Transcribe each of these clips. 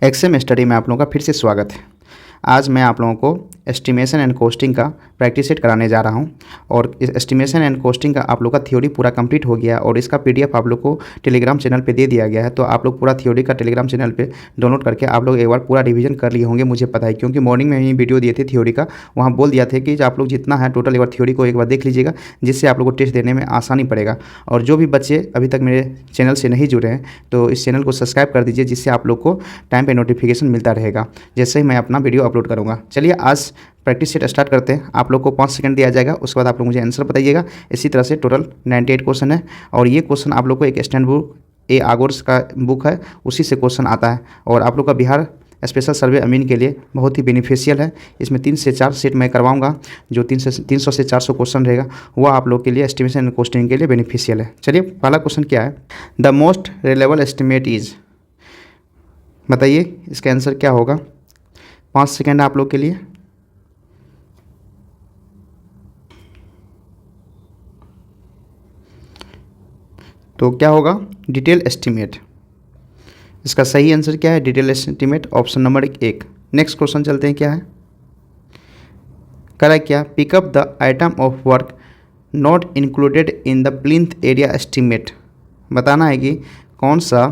XM study में आप लोगों का फिर से स्वागत है। आज मैं आप लोगों को एस्टिमेशन एंड कोस्टिंग का प्रैक्टिस सेट कराने जा रहा हूं और इस एस्टिमेशन एंड कोस्टिंग का आप लोग का थ्योरी पूरा कंप्लीट हो गया और इसका पीडीएफ आप लोग को टेलीग्राम चैनल पे दे दिया गया है। तो आप लोग पूरा थ्योरी का टेलीग्राम चैनल पे डाउनलोड करके आप लोग एक बार पूरा रिवीजन कर लिए होंगे, मुझे पता है, क्योंकि मॉर्निंग में ही वीडियो दिए थे थ्योरी का। वहाँ बोल दिया था कि आप लोग जितना है टोटल एक बार थ्योरी को एक बार देख लीजिएगा, जिससे आप लोग को टेस्ट देने में आसानी पड़ेगा। और जो भी बच्चे अभी तक मेरे चैनल से नहीं जुड़े हैं तो इस चैनल को सब्सक्राइब कर दीजिए, जिससे आप लोग को टाइम पे नोटिफिकेशन मिलता रहेगा जैसे ही मैं अपना वीडियो अपलोड करूँगा। चलिए आज प्रैक्टिस सेट स्टार्ट करते हैं। आप लोग को 5 सेकंड दिया जाएगा, उसके बाद आप लोग मुझे आंसर बताइएगा। इसी तरह से टोटल 98 क्वेश्चन है और ये क्वेश्चन आप लोग को एक स्टैंड बुक ए आगोर्स का बुक है, उसी से क्वेश्चन आता है और आप लोग का बिहार स्पेशल सर्वे अमीन के लिए बहुत ही बेनिफिशियल है। इसमें 3 से 4 सेट मैं करवाऊंगा, जो 300 से 400 क्वेश्चन रहेगा वह आप लोग के लिए एस्टिमेशन एंड कोस्टिंग के लिए बेनिफिशियल है। चलिए पहला क्वेश्चन क्या है, the most reliable estimate is, बताइए इसका आंसर क्या होगा। 5 सेकेंड आप लोग के लिए। तो क्या होगा, डिटेल एस्टिमेट। इसका सही आंसर क्या है, detail estimate, option number 1। Next question चलते हैं, क्या है, करा क्या, pickup the item of work not included in the plinth area estimate. बताना है कि कौन सा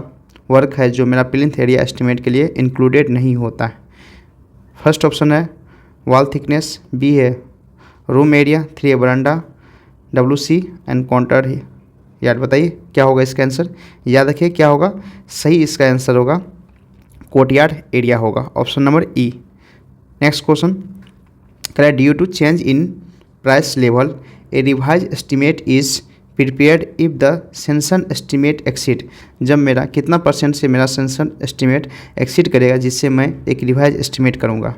वर्क है जो मेरा प्लिंथ एरिया एस्टिमेट के लिए इंक्लूडेड नहीं होता है। फर्स्ट ऑप्शन है वॉल थिकनेस, बी है रूम एरिया, 3 है बरांडा, WC एंड काउंटर यार्ड। बताइए क्या होगा इसका आंसर, याद रखिए क्या होगा, सही इसका आंसर होगा कोर्टयार्ड एरिया होगा, option number E। Next question करें, due to change in price level a revise estimate is prepared if the sanction estimate exceed. जब मेरा कितना % से मेरा सेंसन एस्टिमेट एक्सीड करेगा, जिससे मैं एक रिवाइज एस्टिमेट करूंगा।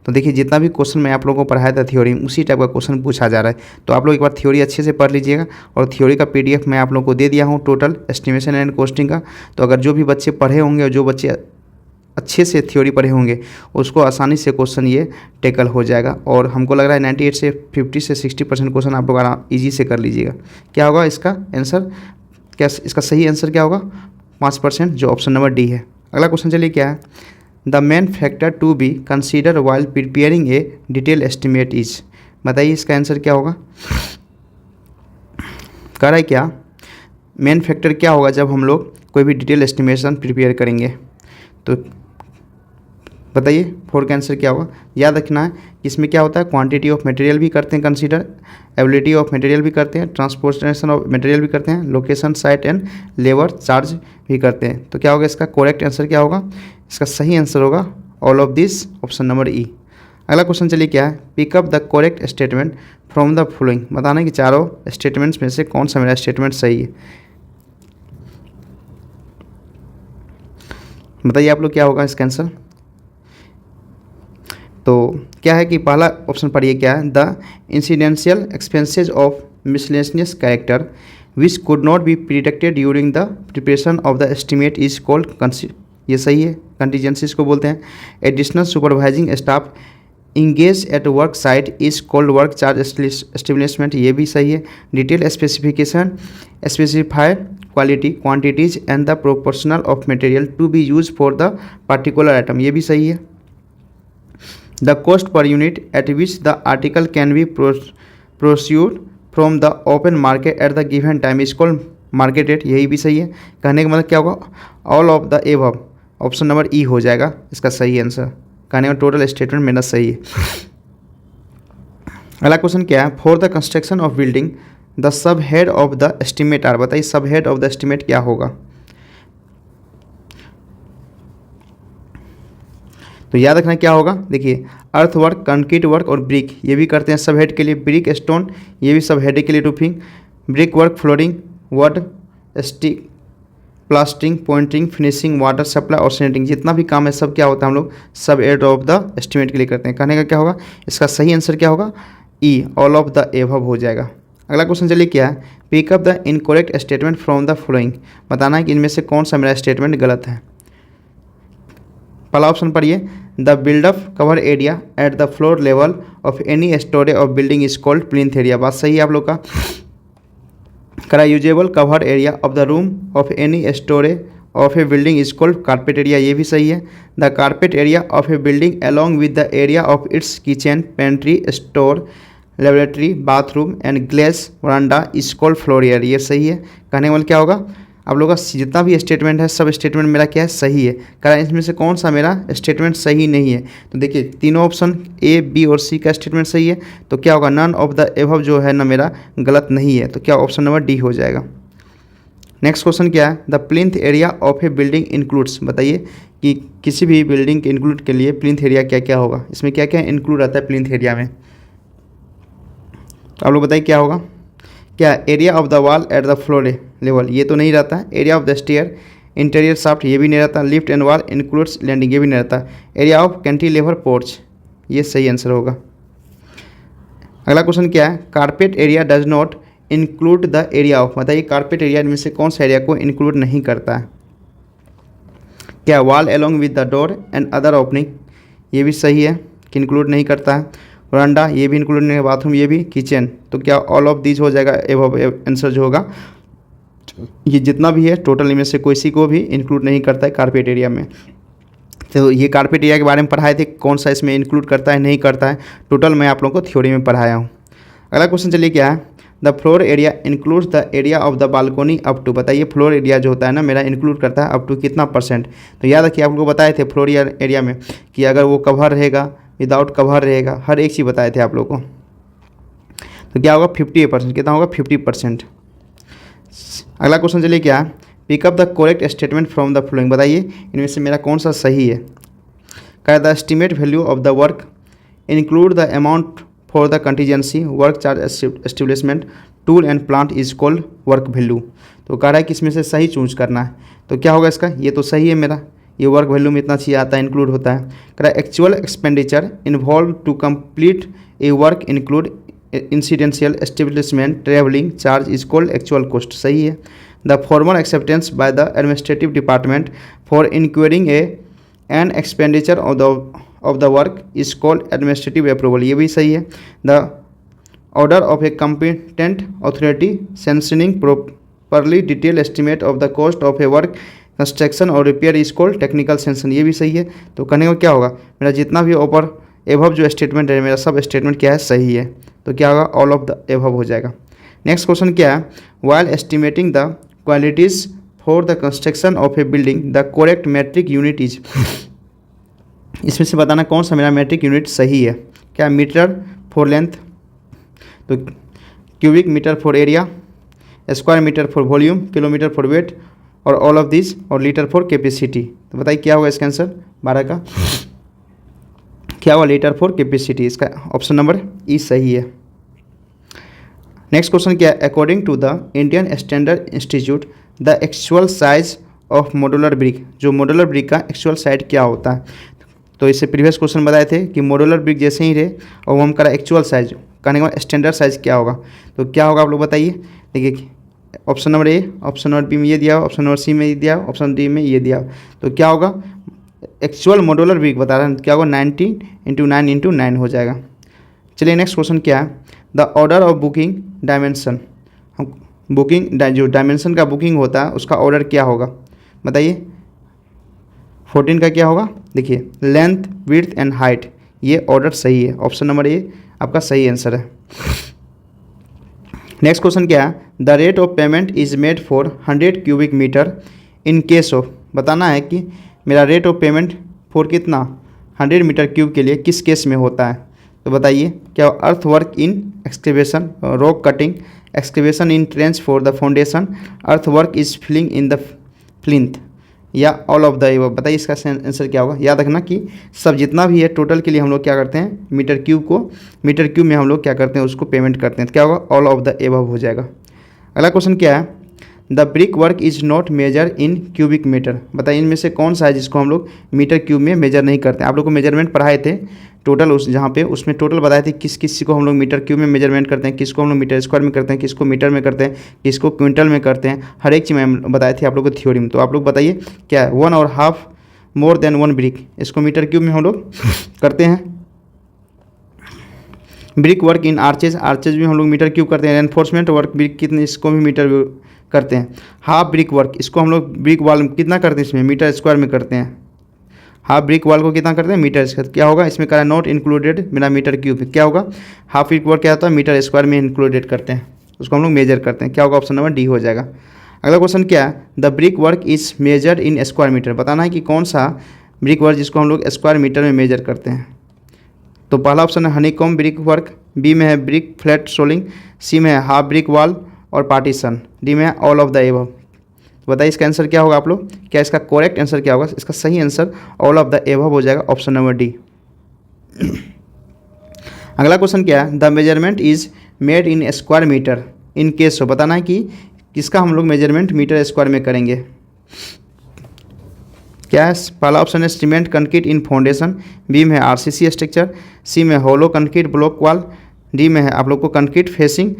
तो देखिए जितना भी क्वेश्चन मैं आप लोगों को पढ़ाया था थ्योरी, उसी टाइप का क्वेश्चन पूछा जा रहा है। तो आप लोग एक बार थ्योरी अच्छे से पढ़ लीजिएगा और थ्योरी का PDF मैं आप लोगों को दे दिया हूँ टोटल एस्टिमेशन एंड कोस्टिंग का। तो अगर जो भी बच्चे पढ़े होंगे और जो बच्चे अच्छे से थ्योरी पढ़े होंगे उसको आसानी से क्वेश्चन ये टेकल हो जाएगा। और हमको लग रहा है 98 से 50 से 60% क्वेश्चन आप लोग ईजी से कर लीजिएगा। क्या होगा इसका आंसर, क्या इसका सही आंसर क्या होगा, 5%, जो ऑप्शन नंबर D है। अगला क्वेश्चन चलिए क्या है, the main factor to be consider while preparing a detail estimate is. बताइए इसका आंसर क्या होगा, कह रहा है क्या, मेन फैक्टर क्या होगा जब हम लोग कोई भी डिटेल एस्टिमेशन प्रिपेयर करेंगे। तो बताइए 4 का आंसर क्या होगा। याद रखना है इसमें क्या होता है, क्वांटिटी ऑफ मटेरियल भी करते हैं कंसीडर, एबिलिटी ऑफ मटेरियल भी करते हैं, ट्रांसपोर्टेशन ऑफ मटेरियल भी करते हैं, location site and labour charge भी करते हैं। तो क्या होगा इसका करेक्ट आंसर क्या होगा, इसका सही आंसर होगा all of this, option number E। अगला क्वेश्चन चलिए क्या है, pick up the correct statement from the following. बताना है कि चारों स्टेटमेंट्स में से कौन सा मेरा स्टेटमेंट सही है। बताइए आप लोग क्या होगा इसका आंसर। तो क्या है कि पहला ऑप्शन पढ़िए क्या है, the incidental expenses of miscellaneous character which could not be predicted during the preparation of the estimate is called, ये सही है, कंटीजेंसीज को बोलते हैं। Additional supervising staff engage at work site is called work charge establishment, ये भी सही है। Detail specification specify quality quantities and the proportional of material to be use for the particular item, ये भी सही है। The cost per unit at which the article can be procured from the open market at the given time is called market rate, यही भी सही है। कहने का मतलब क्या होगा, all of the above, option number E हो जाएगा इसका सही आंसर। कहने का टोटल स्टेटमेंट मेरा सही है। अगला क्वेश्चन क्या है, for the construction of building the sub head of the estimate are. बताइए sub head of the estimate क्या होगा। तो याद रखना क्या होगा, देखिए अर्थ वर्क, कंक्रीट वर्क और ब्रिक, ये भी करते हैं सब हेड के लिए। ब्रिक स्टोन, ये भी सब हेड के लिए। Roofing, brick work, flooring, wood, stick, plastering, pointing, finishing, water supply और सैनिटिंग, जितना भी काम है सब क्या होता है हम लोग सब हेड ऑफ द एस्टिमेट के लिए करते हैं। कहने का क्या होगा, इसका सही आंसर क्या होगा, E, all of the above हो जाएगा। अगला क्वेश्चन चलिए क्या है, pick up the incorrect statement from the following. बताना है कि इनमें से कौन सा मेरा स्टेटमेंट गलत है। पहला ऑप्शन पढ़िए, the built up cover area at the floor level of any storage of building is called plinth area, बात सही है आप लोग का। करा usable cover area of the room of any storage of a building is called carpet area, ये भी सही है। The carpet area of a building along with the area of its kitchen, pantry, store, laboratory, bathroom and glazed veranda is called floor area, ये सही है। कहने वाला क्या होगा, आप लोगों का जितना भी स्टेटमेंट है सब स्टेटमेंट मेरा क्या है, सही है। कारण इसमें से कौन सा मेरा स्टेटमेंट सही नहीं है, तो देखिए तीनों ऑप्शन ए, बी और सी का स्टेटमेंट सही है, तो क्या होगा, नन ऑफ द एबव जो है ना मेरा गलत नहीं है, तो क्या ऑप्शन नंबर डी हो जाएगा। नेक्स्ट क्वेश्चन क्या है, the plinth area of a building includes, बताइए कि किसी भी बिल्डिंग के इंक्लूड के लिए प्लिंथ एरिया क्या क्या होगा, इसमें क्या क्या इंक्लूड रहता है प्लिंथ एरिया में, तो आप लोग बताइए क्या होगा। क्या area of the wall at the floor level, ये तो नहीं रहता है। Area of the stair, interior shaft, ये भी नहीं रहता। Lift and wall includes landing, ये भी नहीं रहता। एरिया ऑफ कैंटिलीवर पोर्च, ये सही आंसर होगा। अगला क्वेश्चन क्या है, carpet area does not include the area of, बताइए कारपेट एरिया में से कौन सा एरिया को इंक्लूड नहीं करता है। क्या wall along with the door and other opening, ये भी सही है कि इंक्लूड नहीं करता है। वरांडा, ये भी इंक्लूड नहीं है। बाथरूम, ये भी। किचन, तो क्या ऑल ऑफ दीज हो जाएगा, एबव आंसर जो होगा। ये जितना भी है टोटल इनमें से कोई सी को भी इंक्लूड नहीं करता है कारपेट एरिया में। तो ये कारपेट एरिया के बारे में पढ़ाए थे, कौन सा इसमें इंक्लूड करता है नहीं करता है, टोटल मैं आप लोगों को थ्योरी में पढ़ाया हूँ। अगला क्वेश्चन चलिए क्या है, the floor area includes the area of the balcony up to, बताइए फ्लोर एरिया जो होता है ना मेरा इंक्लूड करता है अप टू कितना परसेंट। तो याद रखिए आप लोग बताए थे फ्लोर एरिया में कि अगर वो कवर रहेगा, विदाउट कवर रहेगा, हर एक चीज़ बताए थे आप लोग को। तो क्या होगा 50%, कितना होगा 50%। अगला क्वेश्चन चलिए क्या, pick up the correct statement from the flowing, बताइए इनमें से मेरा कौन सा सही है। क्या the estimate value of the work include the amount for the contingency, work charge establishment, tool and plant is called work value. तो कह रहा है कि इसमें से सही चूज करना है, तो क्या होगा इसका, ये तो सही है मेरा, ये वर्क वैल्यू में इतना चीज़ आता है, इंक्लूड होता है। कह रहा है actual expenditure involve to complete a work include incidental establishment travelling charge is called actual cost, सही है। The formal acceptance by the administrative department for inquiring an expenditure of the work is called administrative approval, ये भी सही है। The order of a competent authority sanctioning properly detail estimate of the cost of a work construction और repair is called technical sanction, ये भी सही है। तो कहने को क्या होगा, मेरा जितना भी ऊपर एबव जो स्टेटमेंट है मेरा सब स्टेटमेंट क्या है, सही है। तो क्या होगा, ऑल ऑफ द एबव हो जाएगा। नेक्स्ट क्वेश्चन क्या है, while estimating the qualities for the construction of a building the correct metric unit is, इसमें से बताना कौन सा मेरा मेट्रिक यूनिट सही है। क्या मीटर फॉर लेंथ, तो cubic metre for area, square metre for volume, kilometre for weight और ऑल ऑफ दिस, और लीटर फॉर कैपेसिटी। तो बताइए क्या होगा इसका आंसर 12 का, क्या होगा लीटर फॉर कैपेसिटी, इसका ऑप्शन नंबर ई सही है। नेक्स्ट क्वेश्चन क्या है, according to the Indian standard institute the actual size of modular brick, जो मॉड्यूलर ब्रिक का एक्चुअल साइज क्या होता है। तो इससे प्रीवियस क्वेश्चन बताए थे कि मॉड्यूलर ब्रिक जैसे ही रहे और हम करा एक्चुअल साइज, कहने के बाद स्टैंडर्ड साइज क्या होगा। तो क्या होगा आप लोग बताइए, देखिए option number A, option number B में ये दिया, ऑप्शन नंबर सी में ये दिया, ऑप्शन डी में ये दिया। तो क्या होगा, एक्चुअल मॉड्यूलर ब्रिक बता रहे हैं, क्या होगा 90 × 9 × 9 हो जाएगा। चलिए नेक्स्ट क्वेश्चन क्या है, the order of booking dimension, हम बुकिंग जो डायमेंशन का बुकिंग होता है उसका ऑर्डर क्या होगा, बताइए 14 का क्या होगा, देखिए लेंथ, विड्थ एंड हाइट, ये ऑर्डर सही है, ऑप्शन नंबर ए आपका सही आंसर है। नेक्स्ट क्वेश्चन क्या है, the rate of payment is made for 100 cubic metre in case of, बताना है कि मेरा रेट ऑफ पेमेंट फॉर कितना 100 मीटर क्यूब के लिए किस केस में होता है। तो बताइए क्या, earth work in excavation, rock cutting, excavation in trench for the foundation, earth work is filling in the plinth, या ऑल ऑफ द एबव। बताइए इसका आंसर क्या होगा। याद रखना कि सब जितना भी है टोटल के लिए हम लोग क्या करते हैं, मीटर क्यूब को मीटर क्यूब में हम लोग क्या करते हैं उसको पेमेंट करते हैं, तो क्या होगा, ऑल ऑफ द एबव हो जाएगा। अगला क्वेश्चन क्या है, the brick work is not measure in cubic metre, बताइए इनमें से कौन सा है जिसको हम लोग मीटर क्यूब में मेजर नहीं करते हैं। आप लोग को मेजरमेंट पढ़ाए थे टोटल, उस जहाँ पे उसमें टोटल बताए थे किस किस को हम लोग मीटर क्यूब में मेजरमेंट करते हैं, किसको हम लोग मीटर स्क्वायर में करते हैं, किसको मीटर में करते हैं, किसको क्विंटल में करते हैं, हर एक चीज़ में बताए थे आप लोग को थ्योरी में। तो आप लोग बताइए क्या 1.5 मोर देन 1 ब्रिक, इसको मीटर क्यूब में हम लोग करते हैं। ब्रिक वर्क इन आर्चेज, आर्चेज भी हम लोग मीटर क्यूब करते हैं। एनफोर्समेंट वर्क ब्रिक कितने, इसको भी मीटर करते हैं। हाफ ब्रिक वर्क, इसको हम लोग ब्रिक वॉल कितना करते हैं, इसमें मीटर स्क्वायर में करते हैं। हाफ ब्रिक वॉल को कितना करते हैं, मीटर स्क्वायर। क्या होगा इसमें करा नॉट इंक्लूडेड मेरा मीटर क्यूब, क्या होगा हाफ ब्रिक वर्क क्या होता है, मीटर स्क्वायर में इंक्लूडेड करते हैं, उसको हम लोग मेजर करते हैं। क्या होगा, ऑप्शन नंबर डी हो जाएगा। अगला क्वेश्चन क्या है, the brick work is measured in square metre. बताना है कि कौन सा ब्रिक वर्क जिसको हम लोग स्क्वायर मीटर में मेजर करते हैं। तो पहला ऑप्शन है हनीकॉम्ब ब्रिक वर्क, बी में है ब्रिक फ्लैट सोलिंग, सी में है हाफ ब्रिक वॉल और पार्टीशन, डी में है ऑल ऑफ द एबव। तो बताइए इसका आंसर क्या होगा आप लोग, क्या इसका करेक्ट आंसर क्या होगा। इसका सही answer all of the above हो जाएगा, ऑप्शन नंबर डी। अगला क्वेश्चन क्या है, the measurement is made in square metre in case of. बताना है कि किसका हम लोग मेजरमेंट मीटर स्क्वायर में करेंगे। क्या है, पहला ऑप्शन है cement concrete in foundation, B में है आरसीसी स्ट्रक्चर, सी में hollow concrete block wall, D में है आप लोग को कंक्रीट फेसिंग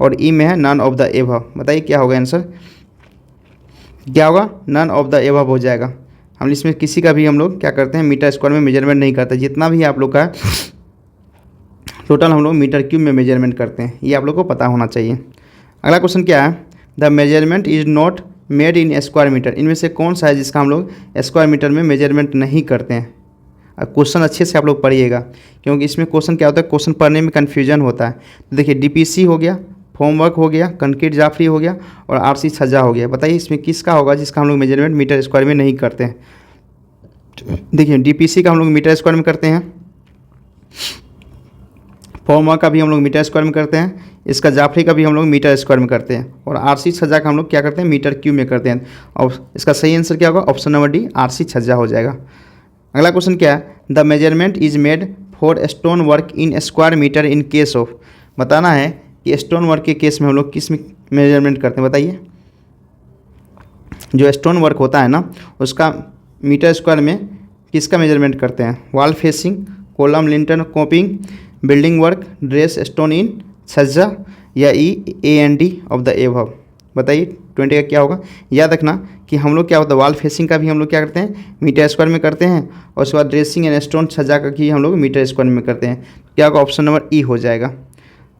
और ई में है नन ऑफ द एबव। बताइए क्या होगा आंसर, क्या होगा, नन ऑफ द एबव हो जाएगा। हम इसमें किसी का भी हम लोग क्या करते हैं, मीटर स्क्वायर में मेजरमेंट नहीं करते, जितना भी आप लोग का टोटल हम लोग मीटर क्यूब में मेजरमेंट करते हैं, ये आप लोग को पता होना चाहिए। अगला क्वेश्चन क्या है, the measurement is not made in square metre. इनमें से कौन सा है जिसका हम लोग स्क्वायर मीटर में मेजरमेंट नहीं करते हैं। क्वेश्चन अच्छे से आप लोग पढ़िएगा, क्योंकि इसमें क्वेश्चन क्या होता है, क्वेश्चन पढ़ने में कन्फ्यूजन होता है। तो देखिए डीपीसी हो गया, फॉर्मवर्क हो गया, कंक्रीट जाफरी हो गया और आरसी छज्जा हो गया। बताइए इसमें किसका होगा जिसका हम लोग मेजरमेंट मीटर स्क्वायर में नहीं करते हैं। देखिए डीपीसी का हम लोग मीटर स्क्वायर में करते हैं, फॉर्मवर्क का भी हम लोग मीटर स्क्वायर में करते हैं, इसका जाफरी का भी हम लोग मीटर स्क्वायर में करते हैं और आरसी छज्जा का हम लोग क्या करते हैं, मीटर क्यूब में करते हैं। और इसका सही आंसर क्या होगा, ऑप्शन नंबर डी आरसी छज्जा हो जाएगा। अगला क्वेश्चन क्या है, the measurement is made for stone work in square metre in case of. बताना है कि स्टोन वर्क के केस में हम लोग किस में मेजरमेंट करते हैं। बताइए जो स्टोन वर्क होता है ना, उसका मीटर स्क्वायर में किसका मेजरमेंट करते हैं, wall facing, column lintel coping, building work, dress stone in chhajja या E A N D of the above. बताइए 20 का क्या होगा। याद रखना कि हम लोग क्या होता है, वॉल फेसिंग का भी हम लोग क्या करते हैं, मीटर स्क्वायर में करते हैं और उसके बाद ड्रेसिंग एंड स्टोन छज्जा का भी हम लोग मीटर स्क्वायर में करते हैं। क्या होगा, ऑप्शन नंबर ई हो जाएगा।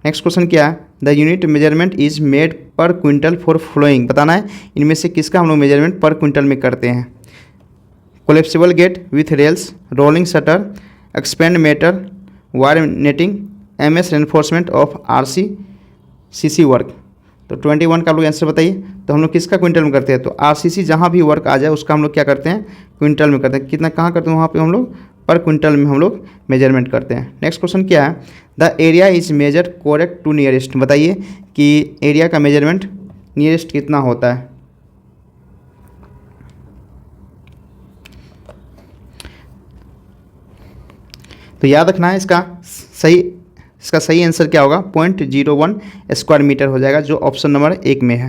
नेक्स्ट क्वेश्चन क्या है, the unit measurement is made पर क्विंटल फॉर फ्लोइंग। बताना है इनमें से किसका हम लोग मेजरमेंट पर क्विंटल में करते हैं। Collapsible gate with rails, rolling shutter, expand metal, wire netting, MS reinforcement of RC CC work. तो 21 का आप लोग आंसर बताइए। तो हम लोग किसका क्विंटल में करते हैं, तो आरसीसी जहाँ भी वर्क आ जाए उसका हम लोग क्या करते हैं, क्विंटल में करते हैं। कितना कहाँ करते हैं, वहाँ पे हम लोग पर क्विंटल में हम लोग मेजरमेंट करते हैं। नेक्स्ट क्वेश्चन क्या है, the area is measure correct to nearest. बताइए कि एरिया का मेजरमेंट नियरेस्ट कितना होता है। तो याद रखना है इसका सही आंसर क्या होगा, 0.01 स्क्वायर मीटर हो जाएगा, जो ऑप्शन नंबर 1 में है।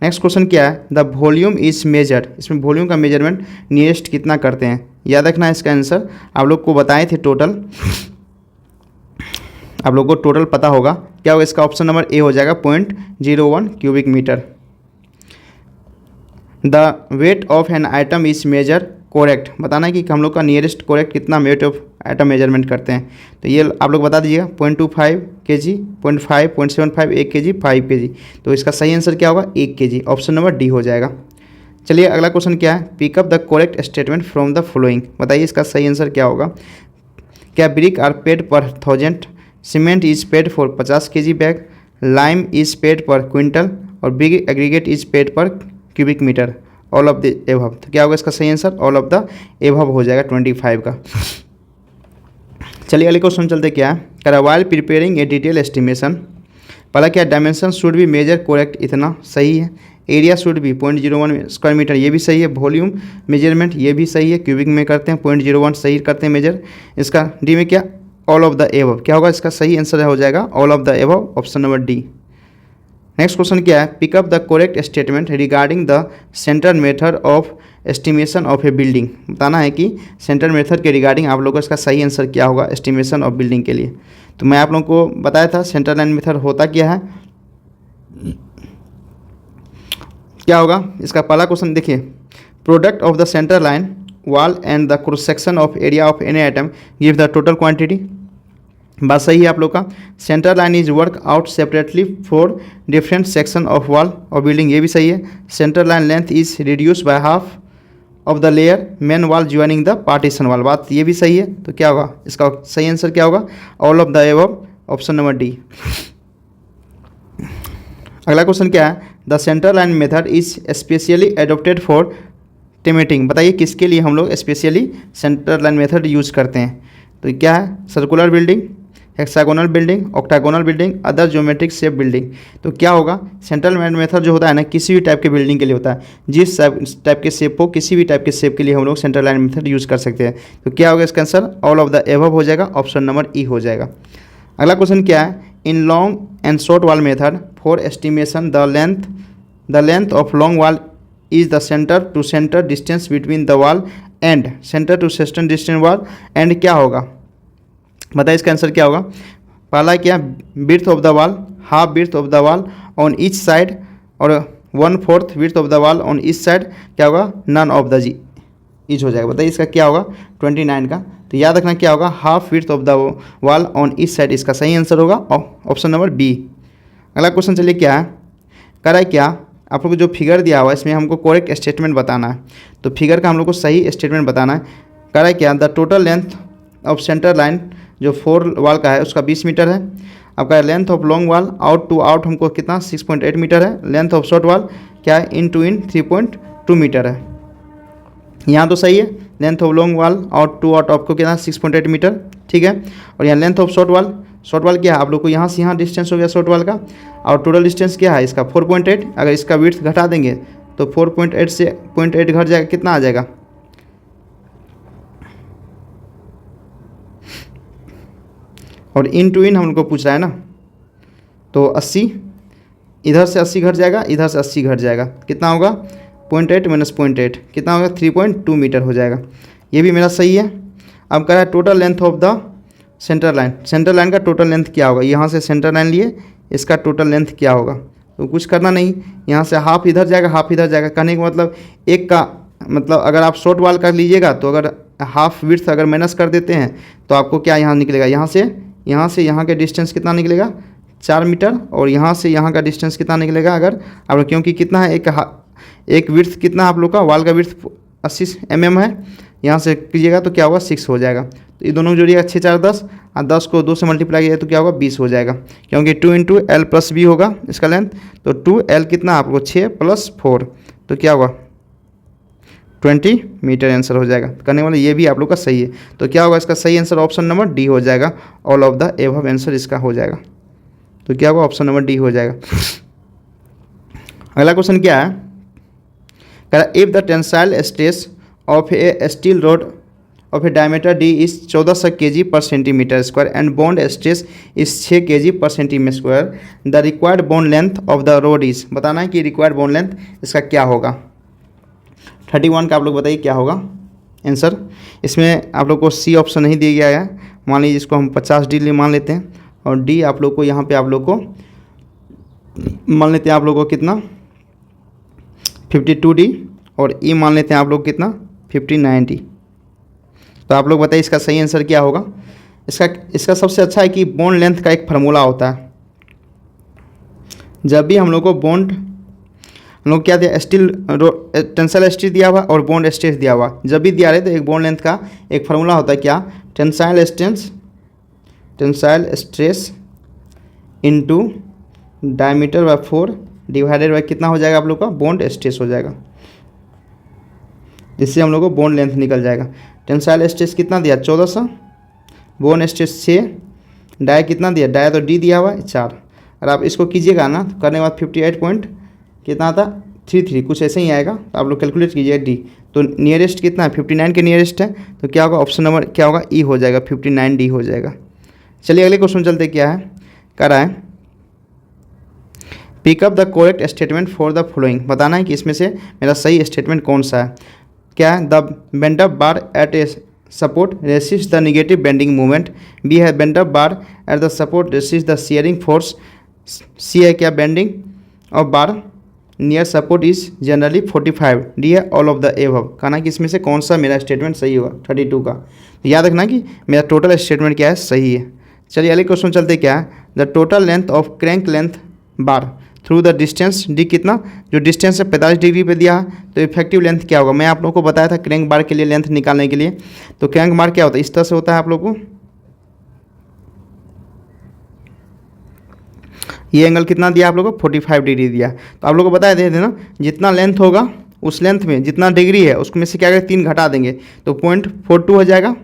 नेक्स्ट क्वेश्चन क्या है, द वॉल्यूम इज मेजर्ड। इसमें वॉल्यूम का मेजरमेंट नियरेस्ट कितना करते हैं। याद रखना है इसका आंसर आप लोग को बताए थे टोटल, आप लोग को टोटल पता होगा। क्या होगा इसका ऑप्शन नंबर ए हो जाएगा, 0.01 cubic metre. The weight of an item is measure correct. बताना है कि हम लोग का नियरेस्ट करेक्ट कितना वेट ऑफ आइटम मेजरमेंट करते हैं। तो ये आप लोग बता दीजिएगा, 0.25 kg, 0.5, 0.75, 1 kg, 5 kg। तो इसका सही आंसर क्या होगा, 1 kg, ऑप्शन नंबर डी हो जाएगा। चलिए अगला क्वेश्चन क्या है, pick up the correct statement from the following. बताइए इसका सही आंसर क्या होगा। क्या brick are paid per 1000, cement is paid for 50 kg bag, lime is paid per quintal और big aggregate is paid per cubic metre, all of the above. तो क्या होगा इसका सही answer, all of the above हो जाएगा 25 का। चलिए अगले क्वेश्चन चलते क्या है, करा while preparing a detail estimation. पहला क्या, dimension should be measure correct, इतना सही है। Area should be 0.01 square metre, ये भी सही है। वॉल्यूम मेजरमेंट ये भी सही है, क्यूबिक में करते हैं, 0.01 सही करते हैं मेजर। इसका डी में क्या, ऑल ऑफ द एबव। क्या होगा इसका सही आंसर हो जाएगा, all of the above, option number D. Next question क्या है, pick up the correct statement regarding the centre method of estimation of a building. बताना है कि सेंटर मेथड के रिगार्डिंग आप लोगों को इसका सही आंसर क्या होगा एस्टिमेशन ऑफ बिल्डिंग के लिए। तो मैं आप लोगों को बताया था सेंटर लाइन मेथड होता क्या है, क्या होगा इसका पहला क्वेश्चन देखिए, product of the centre line wall and the cross section of area of any item give the total quantity. बात सही है आप लोग का। Centre line is work out separately for different section of wall और building, ये भी सही है। Centre line length is reduce by half of the layer main wall joining the partition wall, बात ये भी सही है। तो क्या होगा इसका सही आंसर, क्या होगा? All of the above, option number D. अगला क्वेश्चन क्या है? The centre line method is specially adopted for estimating, बताइए किसके लिए हम लोग specially centre line method use करते हैं? तो क्या है? Circular building, hexagonal building, octagonal building, other geometric shape building. तो क्या होगा? सेंट्रल लाइन मेथड जो होता है ना, किसी भी टाइप के बिल्डिंग के लिए होता है, जिस टाइप के शेप हो, किसी भी टाइप के शेप के लिए हम लोग सेंट्रल लाइन मेथड यूज़ कर सकते हैं। तो क्या होगा इसका answer? All of the above हो जाएगा, ऑप्शन नंबर ई हो जाएगा। अगला क्वेश्चन क्या है? In long and short wall method for estimation the length of long wall is the centre to centre distance between the wall and centre to centre distance wall and क्या होगा? बताइए इसका answer क्या होगा? पहला क्या? Width of the wall, half width of the wall on each side, और 1/4 width of the wall on each side, क्या होगा? नन ऑफ द जी ईच हो जाएगा। बताइए इसका क्या होगा? 29 का। तो याद रखना क्या होगा? Half width of the wall on each side, इसका सही आंसर होगा ऑप्शन नंबर बी। अगला क्वेश्चन चलिए क्या है? कह रहा है क्या? आप लोग को जो फिगर दिया हुआ है इसमें हमको करेक्ट स्टेटमेंट बताना है। तो फिगर का हम लोग को सही स्टेटमेंट बताना है। कह रहा है क्या? The total length of centre line जो 4 वॉल का है उसका 20 मीटर है। आपका length of long wall out to out हमको कितना? 6.8 मीटर है। लेंथ ऑफ शॉर्ट वॉल क्या है? इन टू इन 3.2 मीटर है। यहाँ तो सही है। Length of long wall out to out आपको कितना? 6.8 मीटर, ठीक है। और यहाँ लेंथ ऑफ शॉर्ट वॉल क्या है? आप लोग को यहाँ से यहाँ डिस्टेंस हो गया शॉर्ट वॉल का, और टोटल डिस्टेंस क्या है इसका? 4.8। अगर इसका विड्थ घटा देंगे तो 4.8 से 0.8 घट जाएगा, कितना आ जाएगा? और इन टू इन हम लोग को पूछ रहा है ना, तो 80, इधर से 80 घट जाएगा, इधर से 80 घट जाएगा, कितना होगा? 0.8 माइनस 0.8 कितना होगा? 3.2 मीटर हो जाएगा। ये भी मेरा सही है। अब कह रहा है total length of the centre line, centre line का टोटल लेंथ क्या होगा? यहाँ से सेंटर लाइन लिए, इसका टोटल लेंथ क्या होगा? तो कुछ करना नहीं, यहाँ से हाफ इधर जाएगा, हाफ इधर जाएगा। कहने का मतलब एक का मतलब अगर आप शॉर्ट वॉल कर लीजिएगा तो अगर हाफ विड्थ अगर माइनस कर देते हैं तो आपको क्या यहाँ निकलेगा? यहाँ से यहाँ के डिस्टेंस कितना निकलेगा? 4 मीटर। और यहाँ से यहाँ का डिस्टेंस कितना निकलेगा? अगर आप क्योंकि कितना है, एक विड्थ कितना आप लोग का? वॉल का विड्थ 80 mm है, यहाँ से कीजिएगा तो क्या होगा? 6 हो जाएगा। तो ये दोनों जोड़िएगा 6 4 10, और 10 को 2 से मल्टीप्लाई किया तो क्या होगा? 20 हो जाएगा, क्योंकि 2 × L + B होगा इसका लेंथ। तो 2L कितना आप लोग? 6 + 4, तो क्या होगा? 20 मीटर आंसर हो जाएगा। करने वाले ये भी आप लोग का सही है। तो क्या होगा इसका सही आंसर? ऑप्शन नंबर डी हो जाएगा। All of the above answer इसका हो जाएगा। तो क्या होगा? ऑप्शन नंबर डी हो जाएगा। अगला क्वेश्चन क्या है? कह रहा if the tensile stress of A steel road of A diameter D is 1400 kg/cm² and bond stress is 6 kg/cm², the required bond length of the road is, बताना है कि रिक्वायर्ड बॉन्ड लेंथ इसका क्या होगा? 31 का आप लोग बताइए क्या होगा आंसर? इसमें आप लोग को सी ऑप्शन नहीं दिया गया है। मान लीजिए इसको हम 50D मान लेते हैं, और डी आप लोग को यहाँ पे आप लोग को मान लेते हैं आप लोग को कितना? 52D, और ई मान लेते हैं आप लोग कितना? 59D। तो आप लोग बताइए इसका सही आंसर क्या होगा? इसका सबसे अच्छा है कि बॉन्ड लेंथ का एक फार्मूला होता है। जब भी हम लोग को बॉन्ड, हम लोग क्या दिया? स्टील टेंसाइल स्ट्रेस दिया हुआ और बॉन्ड स्ट्रेस दिया हुआ, जब भी दिया रहे तो एक बॉन्ड लेंथ का एक फार्मूला होता है क्या? Tensile stress into diameter by 4 divided by कितना हो जाएगा आप लोग का? बॉन्ड स्ट्रेस हो जाएगा, जिससे हम लोग को बॉन्ड लेंथ निकल जाएगा। टेंसाइल स्ट्रेस कितना दिया? 1400, बॉन्ड स्ट्रेस 6, डाई कितना दिया? डाई तो डी दिया हुआ है 4। और आप इसको कीजिएगा ना, तो करने के बाद 58 पॉइंट कितना आता? 33, कुछ ऐसे ही आएगा। तो आप लोग कैलकुलेट कीजिए डी। तो नियरेस्ट कितना है? 59 के नियरेस्ट है। तो क्या होगा? ऑप्शन नंबर क्या होगा? ई हो जाएगा, 59D हो जाएगा। चलिए अगले क्वेश्चन चलते। क्या है? कह रहा है pick up the correct statement for the following, बताना है कि इसमें से मेरा सही स्टेटमेंट कौन सा है। क्या है? The bend up bar at a support resist the negative bending movement. B है bend up bar at the support resist the shearing force. C है क्या? Bending of bar near support is generally 45। D है all of the above. कहना कि इसमें से कौन सा मेरा स्टेटमेंट सही होगा? 32 का। तो याद रखना कि मेरा टोटल स्टेटमेंट क्या है? सही है। चलिए अगले क्वेश्चन चलते क्या है, the total length of crank length bar through the distance D कितना, जो डिस्टेंस है 45 डिग्री पे दिया है, तो इफेक्टिव लेंथ क्या होगा। मैं आप लोगों को बताया था क्रैंक बार के लिए लेंथ निकालने के लिए, तो क्रैंक बार क्या होता है, इस तरह से होता है आप लोग को, ये एंगल कितना दिया आप लोगों को 45 डिग्री दिया, तो आप लोग को बताया थे ना जितना लेंथ होगा उस लेंथ में जितना डिग्री है उसमें से क्या करें 3 घटा देंगे तो 0.42 हो जाएगा,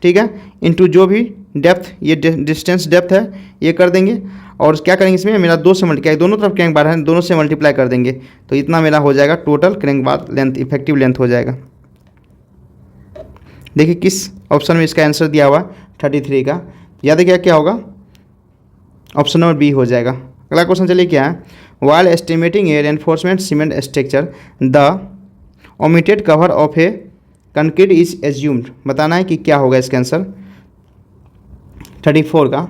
ठीक है, इंटू जो भी डेप्थ, ये डिस्टेंस डेप्थ है ये कर देंगे, और क्या करेंगे इसमें मेरा 2 से मल्टीप्लाई, दोनों तरफ क्रैंक बार है दोनों से मल्टीप्लाई कर देंगे, तो इतना मेरा हो जाएगा टोटल क्रैंक बार लेंथ, इफेक्टिव लेंथ हो जाएगा। देखिए किस ऑप्शन में इसका आंसर दिया हुआ 33 का, याद है क्या होगा, ऑप्शन नंबर बी हो जाएगा। अगला क्वेश्चन चलिए क्या है, while estimating A reinforcement cement structure the omitted cover of A concrete is assumed, बताना है कि क्या होगा इसका आंसर 34 का।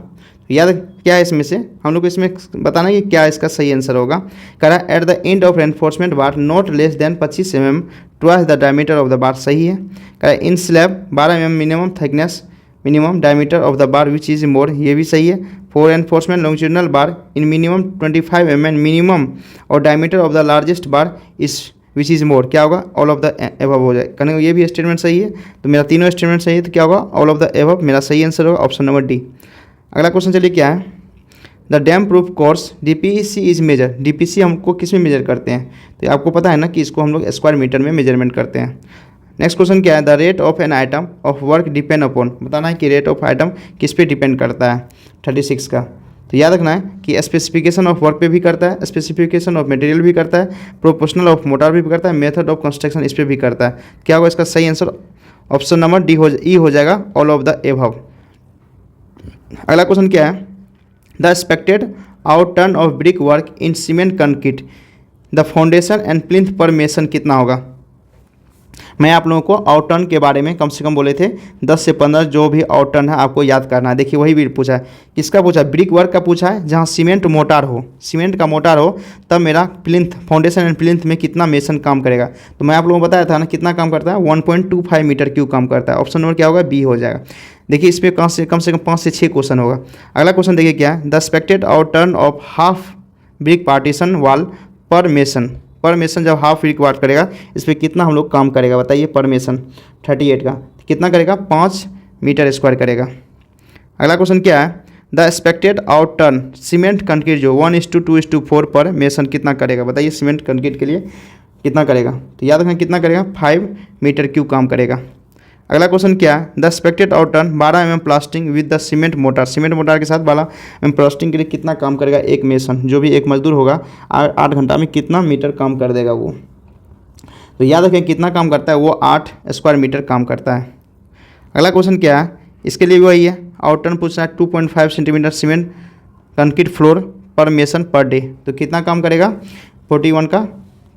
याद क्या है इसमें से, हम लोग को इसमें बताना है कि क्या इसका सही आंसर होगा। करा at the end of reinforcement bar not less than 25 mm twice the diameter of the bar, सही है। करा in slab 12 mm minimum thickness minimum diameter of the bar which is more, ये भी सही है। For enforcement longitudinal bar in minimum 25 mm minimum और diameter of the largest bar is which is more, क्या होगा ऑल ऑफ द एबव हो जाए, कहने ये भी स्टेटमेंट सही है, तो मेरा तीनों स्टेटमेंट सही है, तो क्या होगा ऑल ऑफ द एबव, मेरा सही आंसर होगा ऑप्शन नंबर डी। अगला क्वेश्चन चलिए क्या है, the damp proof course DPC is measure, DPC हमको किस में मेजर करते हैं, तो आपको पता है ना कि इसको हम लोग स्क्वायर मीटर में मेजरमेंट करते हैं। नेक्स्ट क्वेश्चन क्या है, the rate of an item of work depend upon, बताना है कि रेट ऑफ आइटम किस पे डिपेंड करता है 36 का, तो याद रखना है कि स्पेसिफिकेशन ऑफ वर्क पे भी करता है, स्पेसिफिकेशन ऑफ मटेरियल भी करता है, प्रोपोर्शनल ऑफ मोटार भी करता है, मेथड ऑफ कंस्ट्रक्शन इस पर भी करता है, क्या होगा इसका सही आंसर ऑप्शन नंबर डी हो जाएगा ऑल ऑफ द एबव। अगला क्वेश्चन क्या है, the expected outturn of brick work in cement concrete the foundation and plinth पर मेसन कितना होगा। मैं आप लोगों को आउटटर्न के बारे में कम से कम बोले थे 10 से 15 जो भी आउटटर्न है आपको याद करना है। देखिए वही भी पूछा है, किसका पूछा है, ब्रिक वर्क का पूछा है, जहाँ सीमेंट मोटार हो, सीमेंट का मोटार हो, तब मेरा प्लिंथ फाउंडेशन एंड प्लिंथ में कितना मेसन काम करेगा, तो मैं आप लोगों को बताया था ना कितना काम करता है 1.25 मीटर क्यूब काम करता है, ऑप्शन नंबर क्या होगा बी हो जाएगा। देखिए इस पर कम से कम 5 से 6 क्वेश्चन होगा। अगला क्वेश्चन देखिए क्या है, the expected outturn of half brick partition wall पर मेसन जब हाफ ब्रिक वाट करेगा इस पर कितना हम लोग काम करेगा, बताइए पर मेसन 38 का कितना करेगा 5 मीटर स्क्वायर करेगा। अगला क्वेश्चन क्या है, द एक्सपेक्टेड आउटटर्न सीमेंट कंक्रीट जो 1:2:4 पर मेसन कितना करेगा, बताइए सीमेंट कंक्रीट के लिए कितना करेगा, तो याद रखना कितना करेगा 5 मीटर क्यूब काम करेगा। अगला क्वेश्चन क्या है, the expected outturn 12 mm plastering with the cement mortar के साथ 12 mm प्लास्टिंग के लिए कितना काम करेगा एक मेसन, जो भी एक मजदूर होगा 8 घंटा में कितना मीटर काम कर देगा वो, तो याद रखें कितना काम करता है वो 8 स्क्वायर मीटर काम करता है। अगला क्वेश्चन क्या है, इसके लिए भी वही है, आउटटर्न पूछ रहा है 2.5 सेंटीमीटर सीमेंट कंक्रीट फ्लोर पर मेसन पर डे, तो कितना काम करेगा 41 का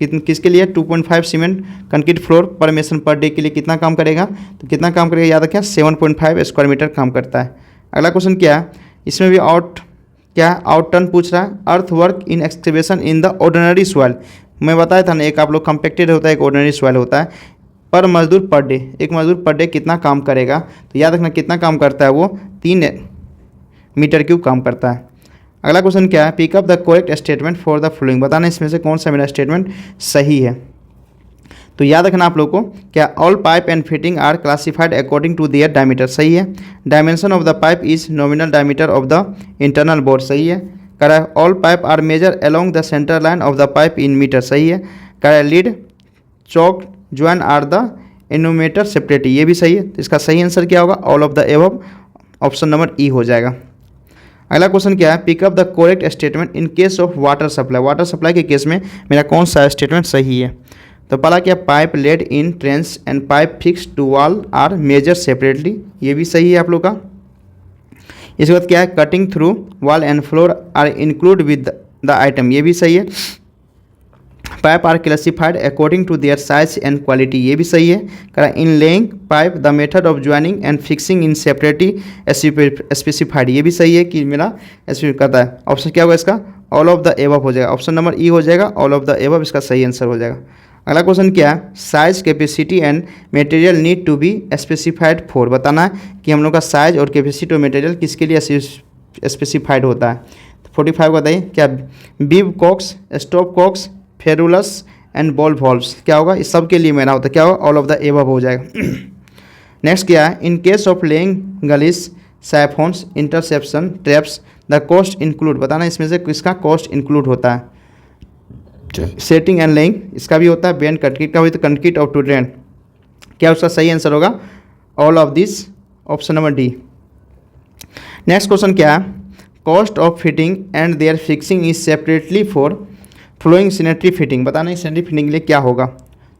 किसके लिए 2.5 सीमेंट कंक्रीट फ्लोर पर मेसन पर डे के लिए कितना काम करेगा, तो कितना काम करेगा याद रखें 7.5 स्क्वायर मीटर काम करता है। अगला क्वेश्चन क्या है, इसमें भी आउटटर्न पूछ रहा है, अर्थ work in excavation in the ordinary soil, मैं बताया था ना एक आप लोग कंपैक्टेड होता है एक ऑर्डिनरी सॉइल होता है, पर मजदूर पर डे, एक मजदूर पर डे कितना काम करेगा, तो याद रखना कितना काम करता है वो 3 मीटर क्यूब काम करता है। अगला क्वेश्चन क्या है, pick up the correct statement for the following, बताना इसमें से कौन सा मेरा स्टेटमेंट सही है, तो याद रखना आप लोग को क्या all pipe and fitting are classified according to their diameter, सही है। Dimension of the pipe is nominal diameter of the internal bore, सही है। करा all pipe are measure along the centre line of the pipe in metre, सही है। करा lead चौक joint are the इनोमीटर सेपरेटली, ये भी सही है, तो इसका सही आंसर क्या होगा all of the above, option number E हो जाएगा। अगला क्वेश्चन क्या है, pick up the correct statement in case of water supply के केस में मेरा कौन सा स्टेटमेंट सही है, तो पहला क्या pipe laid in trench and pipe fix to wall are measure separately, ये भी सही है आप लोग का। इसके बाद क्या है, cutting through wall and floor are include with the item, ये भी सही है। Pipe are classified according to their size and quality, ये भी सही है। करा in laying pipe the method of joining and fixing in separately specified, ये भी सही है कि मेरा करता है, ऑप्शन क्या होगा इसका ऑल ऑफ द एबव हो जाएगा, ऑप्शन नंबर ई हो जाएगा ऑल ऑफ द एबव, इसका सही आंसर हो जाएगा। अगला क्वेश्चन क्या है, size capacity and material need to be specified for. बताना है कि हम लोग का साइज और कैपेसिटी और मटेरियल किसके लिए स्पेसिफाइड होता है। 45 बताइए क्या, bib cocks, stop cocks, ferrules and ball valves क्या होगा, इस सब के लिए मेरा होता है, क्या होगा, ऑल ऑफ द एबव हो जाएगा। नेक्स्ट क्या है, in case of laying gullies, siphons, interception, traps the cost include. बताना इसमें से किसका कॉस्ट इंक्लूड होता है। सेटिंग एंड लेइंग इसका भी होता है, बेंड कंक्रीट का भी, तो कंक्रीट ऑफ टू ड्रेन क्या उसका सही आंसर होगा, all of this, option number D. Next question क्या है, cost of fitting and their fixing is separately for flowing sanitary fitting. बताना सैनिटरी फिटिंग के लिए क्या होगा,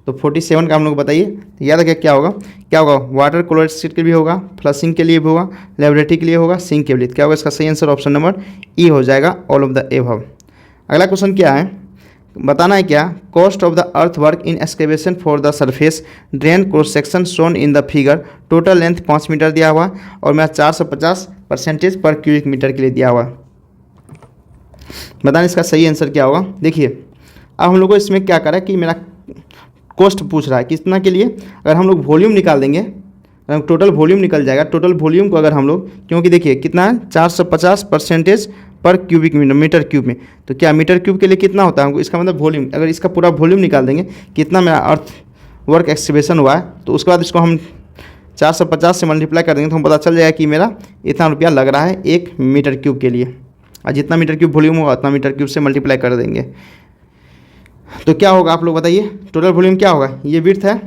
तो 47 का हम लोग बताइए, याद रखिए क्या होगा, क्या होगा, वाटर क्लोरिनेट के लिए भी होगा, फ्लशिंग के लिए भी होगा, लेबोरेटरी के लिए होगा, सिंक के लिए, क्या होगा इसका सही आंसर ऑप्शन नंबर ई हो जाएगा, ऑल ऑफ द एबव। अगला क्वेश्चन क्या है, बताना है क्या, cost of the earth work in excavation for the surface drain cross section shown in the figure, total length 5 metre दिया हुआ और मेरा 450% पर क्यूबिक मीटर के लिए दिया हुआ। बताना इसका सही आंसर क्या होगा। देखिए अब हम लोग को इसमें क्या करा कि मेरा कॉस्ट पूछ रहा है कितना के लिए, अगर हम लोग वॉल्यूम निकाल देंगे, टोटल वॉल्यूम निकल जाएगा, टोटल वॉल्यूम को अगर हम लोग, क्योंकि देखिए कितना है 450% पर क्यूबिक मीटर क्यूब में, तो क्या मीटर क्यूब के लिए कितना होता है हमको, इसका मतलब वॉल्यूम, अगर इसका पूरा वॉल्यूम निकाल देंगे कितना मेरा अर्थ वर्क एक्सकेवेशन हुआ है, तो उसके बाद इसको हम 450 से मल्टीप्लाई कर देंगे तो हमको पता चल जाएगा कि मेरा इतना रुपया लग रहा है 1 मीटर क्यूब के लिए, और जितना मीटर क्यूब वॉल्यूम होगा उतना मीटर क्यूब से मल्टीप्लाई कर देंगे। तो क्या होगा आप लोग बताइए, टोटल वॉल्यूम क्या होगा, ये विड्थ है,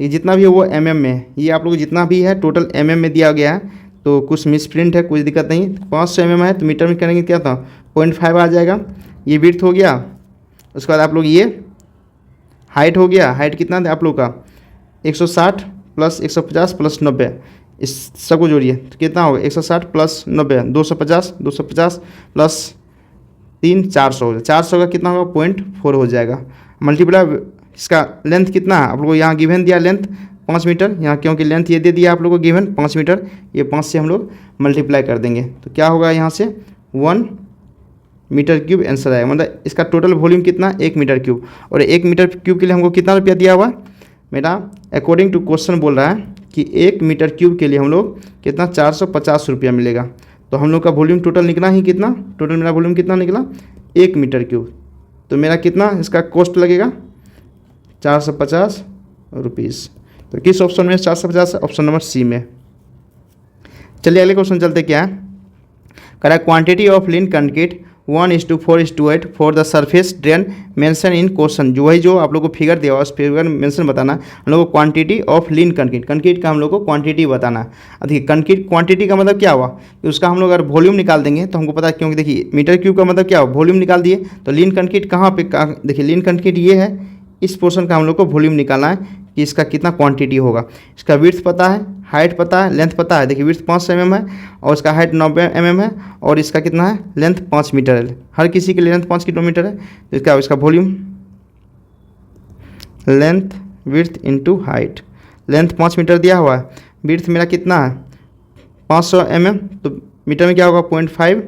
ये जितना भी है वो एमएम में है, ये आप लोग जितना भी है टोटल एमएम में दिया गया है, तो कुछ मिस प्रिंट है, कुछ दिक्कत नहीं, 500 mm है तो मीटर में करेंगे क्या था 0.5 आ जाएगा, ये विड्थ हो गया। उसके बाद आप लोग ये हाइट हो गया, हाइट कितना था आप लोग का 160 प्लस 150 प्लस 90, इस सबको जोड़िए तो कितना होगा 160 प्लस 90 250, 250 प्लस 3 400 हो जाएगा, 400 का कितना होगा 0.4 हो जाएगा, मल्टीप्लाई इसका लेंथ कितना है आप लोग को यहाँ गिवन दिया लेंथ 5 मीटर, यहाँ क्योंकि लेंथ ये दे दिया आप लोग को गिवन 5 मीटर, ये 5 से हम लोग मल्टीप्लाई कर देंगे तो क्या होगा यहाँ से 1 मीटर क्यूब आंसर आएगा। मतलब इसका टोटल वॉल्यूम कितना 1 मीटर क्यूब, और 1 मीटर क्यूब के लिए हमको कितना रुपया दिया हुआ मेरा, अकॉर्डिंग टू क्वेश्चन बोल रहा है कि 1 मीटर क्यूब के लिए हम लोग कितना 450 रुपया मिलेगा, तो हम लोग का वॉल्यूम टोटल निकला ही कितना, टोटल मेरा वॉल्यूम कितना निकला 1 मीटर क्यूब, तो मेरा कितना इसका कॉस्ट लगेगा 450 रुपीज़। तो किस ऑप्शन में 450 है, ऑप्शन नंबर सी में। चलिए अगले क्वेश्चन चलते क्या है, कह रहा है quantity of lean concrete 1:4:8 for the surface drain mention in question. जो वही जो आप लोग को फिगर दिया हुआ उस फिगर में मेंशन बताना, हम लोग को quantity of lean concrete, concrete का हम लोग को क्वांटिटी बताना है। देखिए कंक्रीट क्वांटिटी का मतलब क्या हुआ कि उसका हम लोग अगर वॉल्यूम निकाल देंगे तो हमको पता है, क्योंकि देखिए मीटर क्यूब का मतलब क्या हुआ वॉल्यूम निकाल दिए, तो लीन कंक्रीट कहाँ पे, देखिए लीन कंक्रीट ये है, इस पोर्शन का हम लोग को वॉल्यूम निकालना है कि इसका कितना क्वांटिटी होगा। इसका विड्थ पता है, हाइट पता है, लेंथ पता है, देखिए विड्थ 500 mm है और इसका हाइट 90 mm है और इसका कितना है लेंथ 5 मीटर है, हर किसी के लिए लेंथ 5 किलोमीटर है, तो इसका volume length width into height, length 5 metre दिया हुआ है, विड्थ मेरा कितना है 500 mm, तो मीटर में क्या होगा 0.5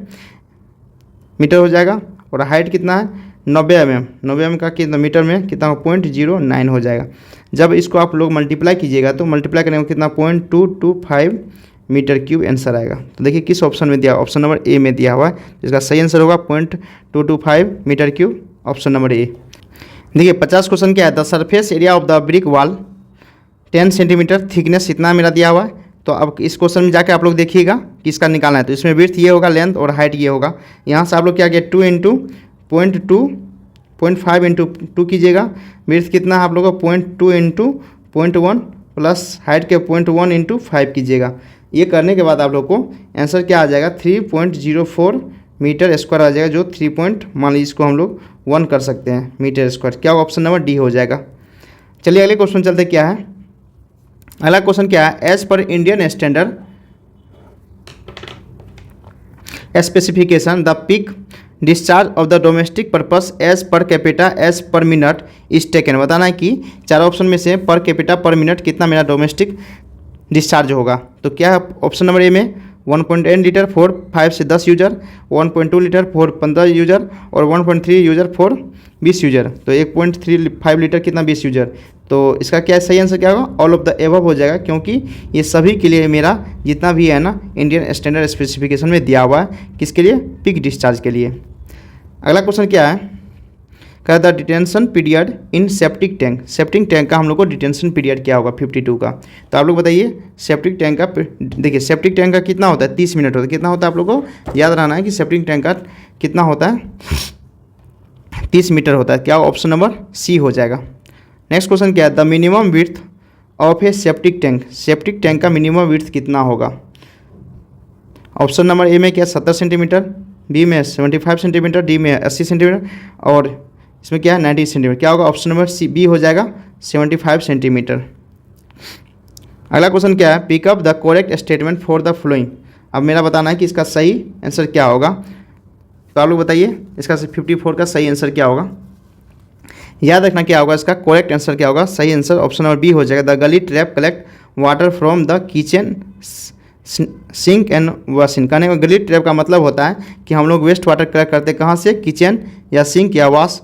मीटर हो जाएगा, और हाइट कितना है 90 mm, 90 mm का कितना मीटर में कितना 0.09 हो जाएगा। जब इसको आप लोग मल्टीप्लाई कीजिएगा तो मल्टीप्लाई करने में कितना 0.225 मीटर क्यूब आंसर आएगा। तो देखिए किस ऑप्शन में दिया, ऑप्शन नंबर ए में दिया हुआ है, जिसका सही आंसर होगा 0.225 metre cube, option number A. देखिए 50 क्वेश्चन क्या है, the surface area of the brick wall 10 centimetre, thickness इतना मेरा दिया हुआ है। तो अब इस क्वेश्चन में जाके आप लोग देखिएगा कि इसका निकालना है, तो इसमें विड्थ ये होगा, लेंथ और हाइट ये होगा। यहाँ से आप लोग क्या किया 2 × 0.5 × 2 कीजिएगा, विड्थ कितना है आप लोगों को 0.2 × 0.1 प्लस हाइट के 0.1 × 5 कीजिएगा। ये करने के बाद आप लोग को आंसर क्या आ जाएगा 3.04 मीटर स्क्वायर आ जाएगा, जो 3 मान लीजिए इसको हम लोग 1 कर सकते हैं मीटर स्क्वायर, क्या ऑप्शन नंबर डी हो जाएगा। चलिए अगले क्वेश्चन चलते क्या है, अगला क्वेश्चन क्या है, as per Indian standard specification the peak discharge of the domestic purpose as per capita as per minute is taken. बताना है कि 4 ऑप्शन में से पर कैपिटा पर मिनट कितना मेरा डोमेस्टिक डिस्चार्ज होगा, तो क्या है ऑप्शन नंबर ए में 1.8 लीटर फॉर 5 से 10 यूजर, 1.2 लीटर फॉर 15 यूजर और 1.3 यूजर फॉर 20 यूजर। तो 1.35 लीटर कितना 20 यूजर। तो इसका क्या सही आंसर क्या होगा, ऑल ऑफ द एबव हो जाएगा, क्योंकि ये सभी के लिए मेरा जितना भी है ना इंडियन स्टैंडर्ड स्पेसिफिकेशन में दिया हुआ है। किसके लिए, पिक डिस्चार्ज के लिए। अगला क्वेश्चन क्या है, कह the detention period in septic tank. Septic tank का हम लोग को डिटेंशन पीरियड क्या होगा 52 का। तो आप लोग बताइए सेप्टिक टैंक का, देखिए सेप्टिक टैंक का कितना होता है 30 मिनट होता है। कितना होता है आप लोग को याद रहना है कि सेप्टिक टैंक का कितना होता है 30 मीटर होता है। क्या ऑप्शन नंबर सी हो जाएगा। नेक्स्ट क्वेश्चन क्या है, the minimum width of A septic tank. Septic tank का मिनिमम विड्थ कितना होगा। ऑप्शन नंबर ए में क्या 70 सेंटीमीटर, बी में 75 सेंटीमीटर, डी में 80 सेंटीमीटर और इसमें क्या है 90 सेंटीमीटर। क्या होगा, ऑप्शन नंबर सी बी हो जाएगा 75 सेंटीमीटर। अगला क्वेश्चन क्या है, pick up the correct statement for the flowing. अब मेरा बताना है कि इसका सही आंसर क्या होगा। तो आप लोग बताइए इसका 54 का सही आंसर क्या होगा। याद रखना क्या होगा, इसका करेक्ट आंसर क्या होगा। सही आंसर ऑप्शन नंबर बी हो जाएगा, the gully trap collect water from the kitchen sink and washing. कहने का गली ट्रैप का मतलब होता है कि हम लोग वेस्ट वाटर कलेक्ट करते हैं कहाँ से, किचन या सिंक या वॉश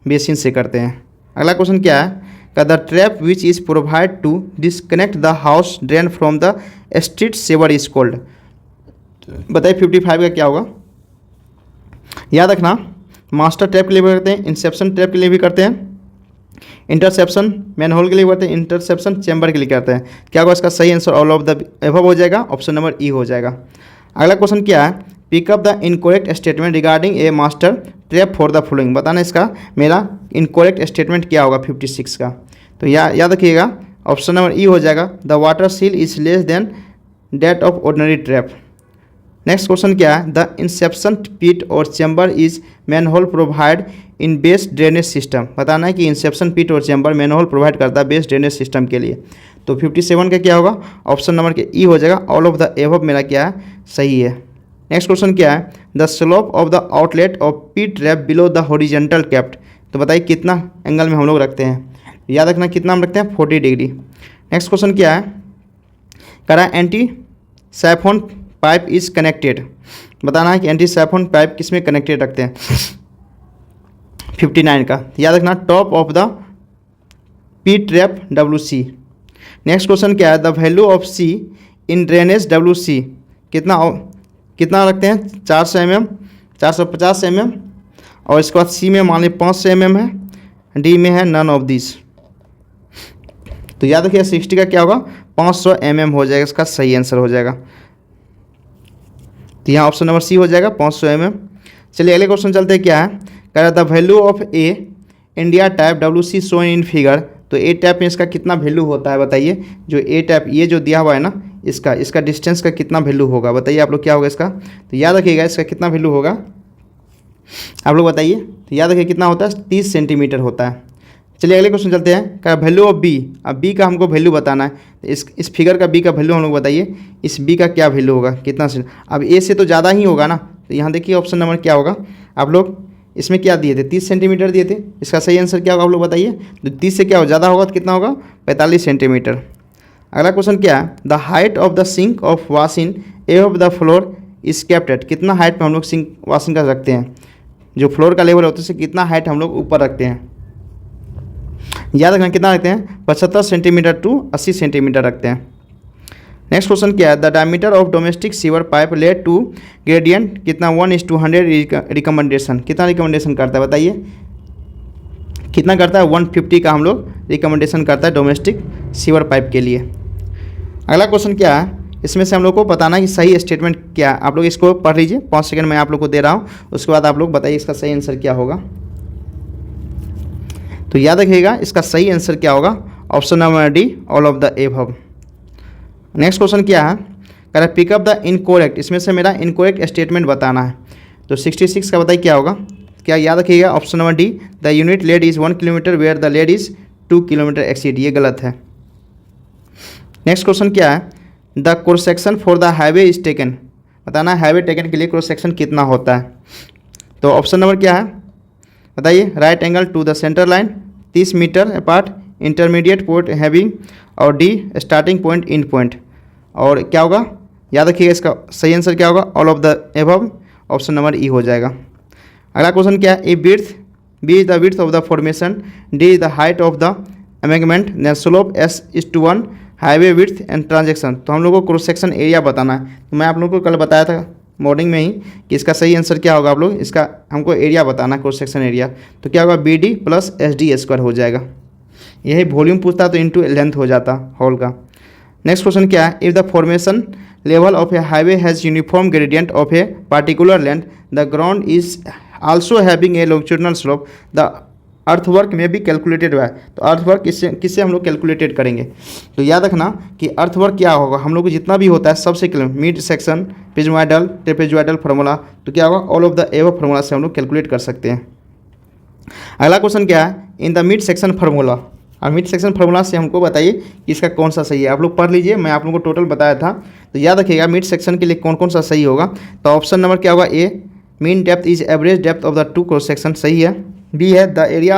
बेसिन से करते हैं। अगला क्वेश्चन क्या है, the trap which is provide to disconnect the house drain from the street sewer is called. बताइए 55 का क्या होगा। याद रखना मास्टर ट्रैप के लिए भी करते हैं, इंसेप्शन ट्रैप के लिए भी करते हैं, इंटरसेप्शन मैनहोल के लिए करते हैं, इंटरसेप्शन चैम्बर के लिए करते हैं। क्या होगा इसका सही answer, all of the above हो जाएगा, ऑप्शन नंबर ई हो जाएगा। अगला क्वेश्चन क्या है, pick up the incorrect statement regarding A master trap for the following. बताना इसका मेरा इनकोरेक्ट स्टेटमेंट क्या होगा 56 का। तो याद रखिएगा ऑप्शन नंबर ई हो जाएगा, the water seal is less than that of ordinary trap. Next question क्या है, द इंसेप्शन पिट और chamber is manhole provide in best drainage system. बताना है कि इंसेप्शन पिट और चैम्बर मैनहोल प्रोवाइड करता है बेस्ट ड्रेनेज सिस्टम के लिए। तो 57 का क्या होगा, ऑप्शन नंबर के ई हो जाएगा, ऑल ऑफ द एबव मेरा क्या है सही है। नेक्स्ट क्वेश्चन क्या है, the slope of the outlet of P trap below the horizontal kept. तो बताइए कितना एंगल में हम लोग रखते हैं। याद रखना कितना हम रखते हैं 40 डिग्री। नेक्स्ट क्वेश्चन क्या है, करा anti siphon pipe is connected. बताना है कि एंटी साइफोन पाइप किस में कनेक्टेड रखते हैं 59 का। याद रखना top of the P trap WC। Next question क्या है, the value of C in drainage WC कितना रखते हैं 400 mm 450 mm और इसके बाद सी में मान ली 500 mm है, डी में है नन ऑफ दिस। तो याद रखिए 60 का क्या होगा 500 mm हो जाएगा, इसका सही आंसर हो जाएगा। तो यहाँ ऑप्शन नंबर सी हो जाएगा 500 mm। चलिए अगले क्वेश्चन चलते हैं, क्या है कह रहा the value of A India type WC show in figure. तो ए टाइप में इसका कितना वैल्यू होता है बताइए। जो ए टाइप ये जो दिया हुआ है ना इसका डिस्टेंस का कितना वैल्यू होगा बताइए आप लोग क्या होगा इसका। तो याद रखिएगा इसका कितना वैल्यू होगा आप लोग बताइए। तो याद रखिए कितना होता है 30 सेंटीमीटर होता है। चलिए अगले क्वेश्चन चलते हैं, क्या वैल्यू ऑफ बी। अब बी का हमको वैल्यू बताना है। तो इस फिगर का बी का वैल्यू हम लोग बताइए, इस बी का क्या वैल्यू होगा कितना से। अब ए से तो ज़्यादा ही होगा ना। तो यहाँ देखिए ऑप्शन नंबर क्या होगा, आप लोग इसमें क्या दिए थे 30 सेंटीमीटर दिए थे। इसका सही आंसर क्या होगा आप लोग बताइए। तो 30 से क्या हो ज़्यादा होगा तो कितना होगा 45 सेंटीमीटर। अगला क्वेश्चन क्या है, the height of the sink of washing a of the floor is kept at. कितना हाइट में हम लोग सिंक वॉशिंग का रखते हैं, जो फ्लोर का लेवल होता है उससे कितना हाइट हम लोग ऊपर रखते हैं। याद रखना कितना रखते हैं 75 सेंटीमीटर टू 80 सेंटीमीटर रखते हैं। नेक्स्ट क्वेश्चन क्या है, the diameter of domestic sewer pipe laid to gradient कितना 1:100 रिकमेंडेशन। कितना रिकमेंडेशन करता है बताइए, कितना करता है 150 का हम लोग रिकमेंडेशन करता है डोमेस्टिक सीवर पाइप के लिए। अगला क्वेश्चन क्या है, इसमें से हम लोग को बताना कि सही स्टेटमेंट क्या है। आप लोग इसको पढ़ लीजिए, 5 सेकंड में आप लोग को दे रहा हूँ, उसके बाद आप लोग बताइए इसका सही आंसर क्या होगा। तो याद रखिएगा इसका सही आंसर क्या होगा, option number D all of the above. Next question क्या है, कह रहा पिकअप द इनकोरेक्ट। इसमें से मेरा इनकोरेक्ट स्टेटमेंट बताना है। तो 66 का बताइए क्या होगा। क्या याद रखिएगा option number D, the unit laid is 1 kilometre where the laid is 2 kilometre exceed. ये गलत है। नेक्स्ट क्वेश्चन क्या है, the cross section for the highway is taken. बताना है हाईवे टेकन के लिए क्रॉस सेक्शन कितना होता है। तो ऑप्शन नंबर क्या है बताइए, right angle to the centre line, 30 metre apart, intermediate point having और the starting point in point. और क्या होगा याद रखिएगा इसका सही आंसर क्या होगा, all of the above, option number E हो जाएगा। अगला क्वेश्चन क्या है, A width B is the width of the formation, D is the height of the embankment, then slope S is to 1, highway width and transaction. तो हम लोग को cross section area बताना है। तो मैं आप लोगों को कल बताया था मॉर्निंग में ही कि इसका सही आंसर क्या होगा, आप लोग इसका हमको एरिया बताना, क्रॉस सेक्शन एरिया। तो क्या होगा, B D plus S D square हो जाएगा। यही वॉल्यूम पूछता तो इंटू लेंथ हो जाता हॉल का। नेक्स्ट क्वेश्चन क्या है, if the formation level of A highway has uniform gradient of a particular length, the ground is also having a longitudinal slope, the earthwork में भी कैलकुलेटेड हुआ है। तो अर्थवर्क किससे हम लोग कैलकुलेटेड करेंगे। तो याद रखना कि अर्थवर्क क्या होगा, हम लोग को जितना भी होता है सबसे मिड सेक्शन, पिजमोइडल, ट्रेपेजोइडल फार्मूला, तो क्या होगा, all of the above formula से हम लोग कैलकुलेट कर सकते हैं। अगला क्वेश्चन क्या है, in the mid section formula, और मिड सेक्शन फार्मूला से हमको बताइए कि इसका कौन सा सही है। आप लोग पढ़ लीजिए, मैं आप लोगों को टोटल बताया था। तो याद रखिएगा मिड सेक्शन के लिए कौन कौन सा सही होगा। तो ऑप्शन नंबर क्या होगा, A mean depth is average depth of the two cross section, सही है। बी है the area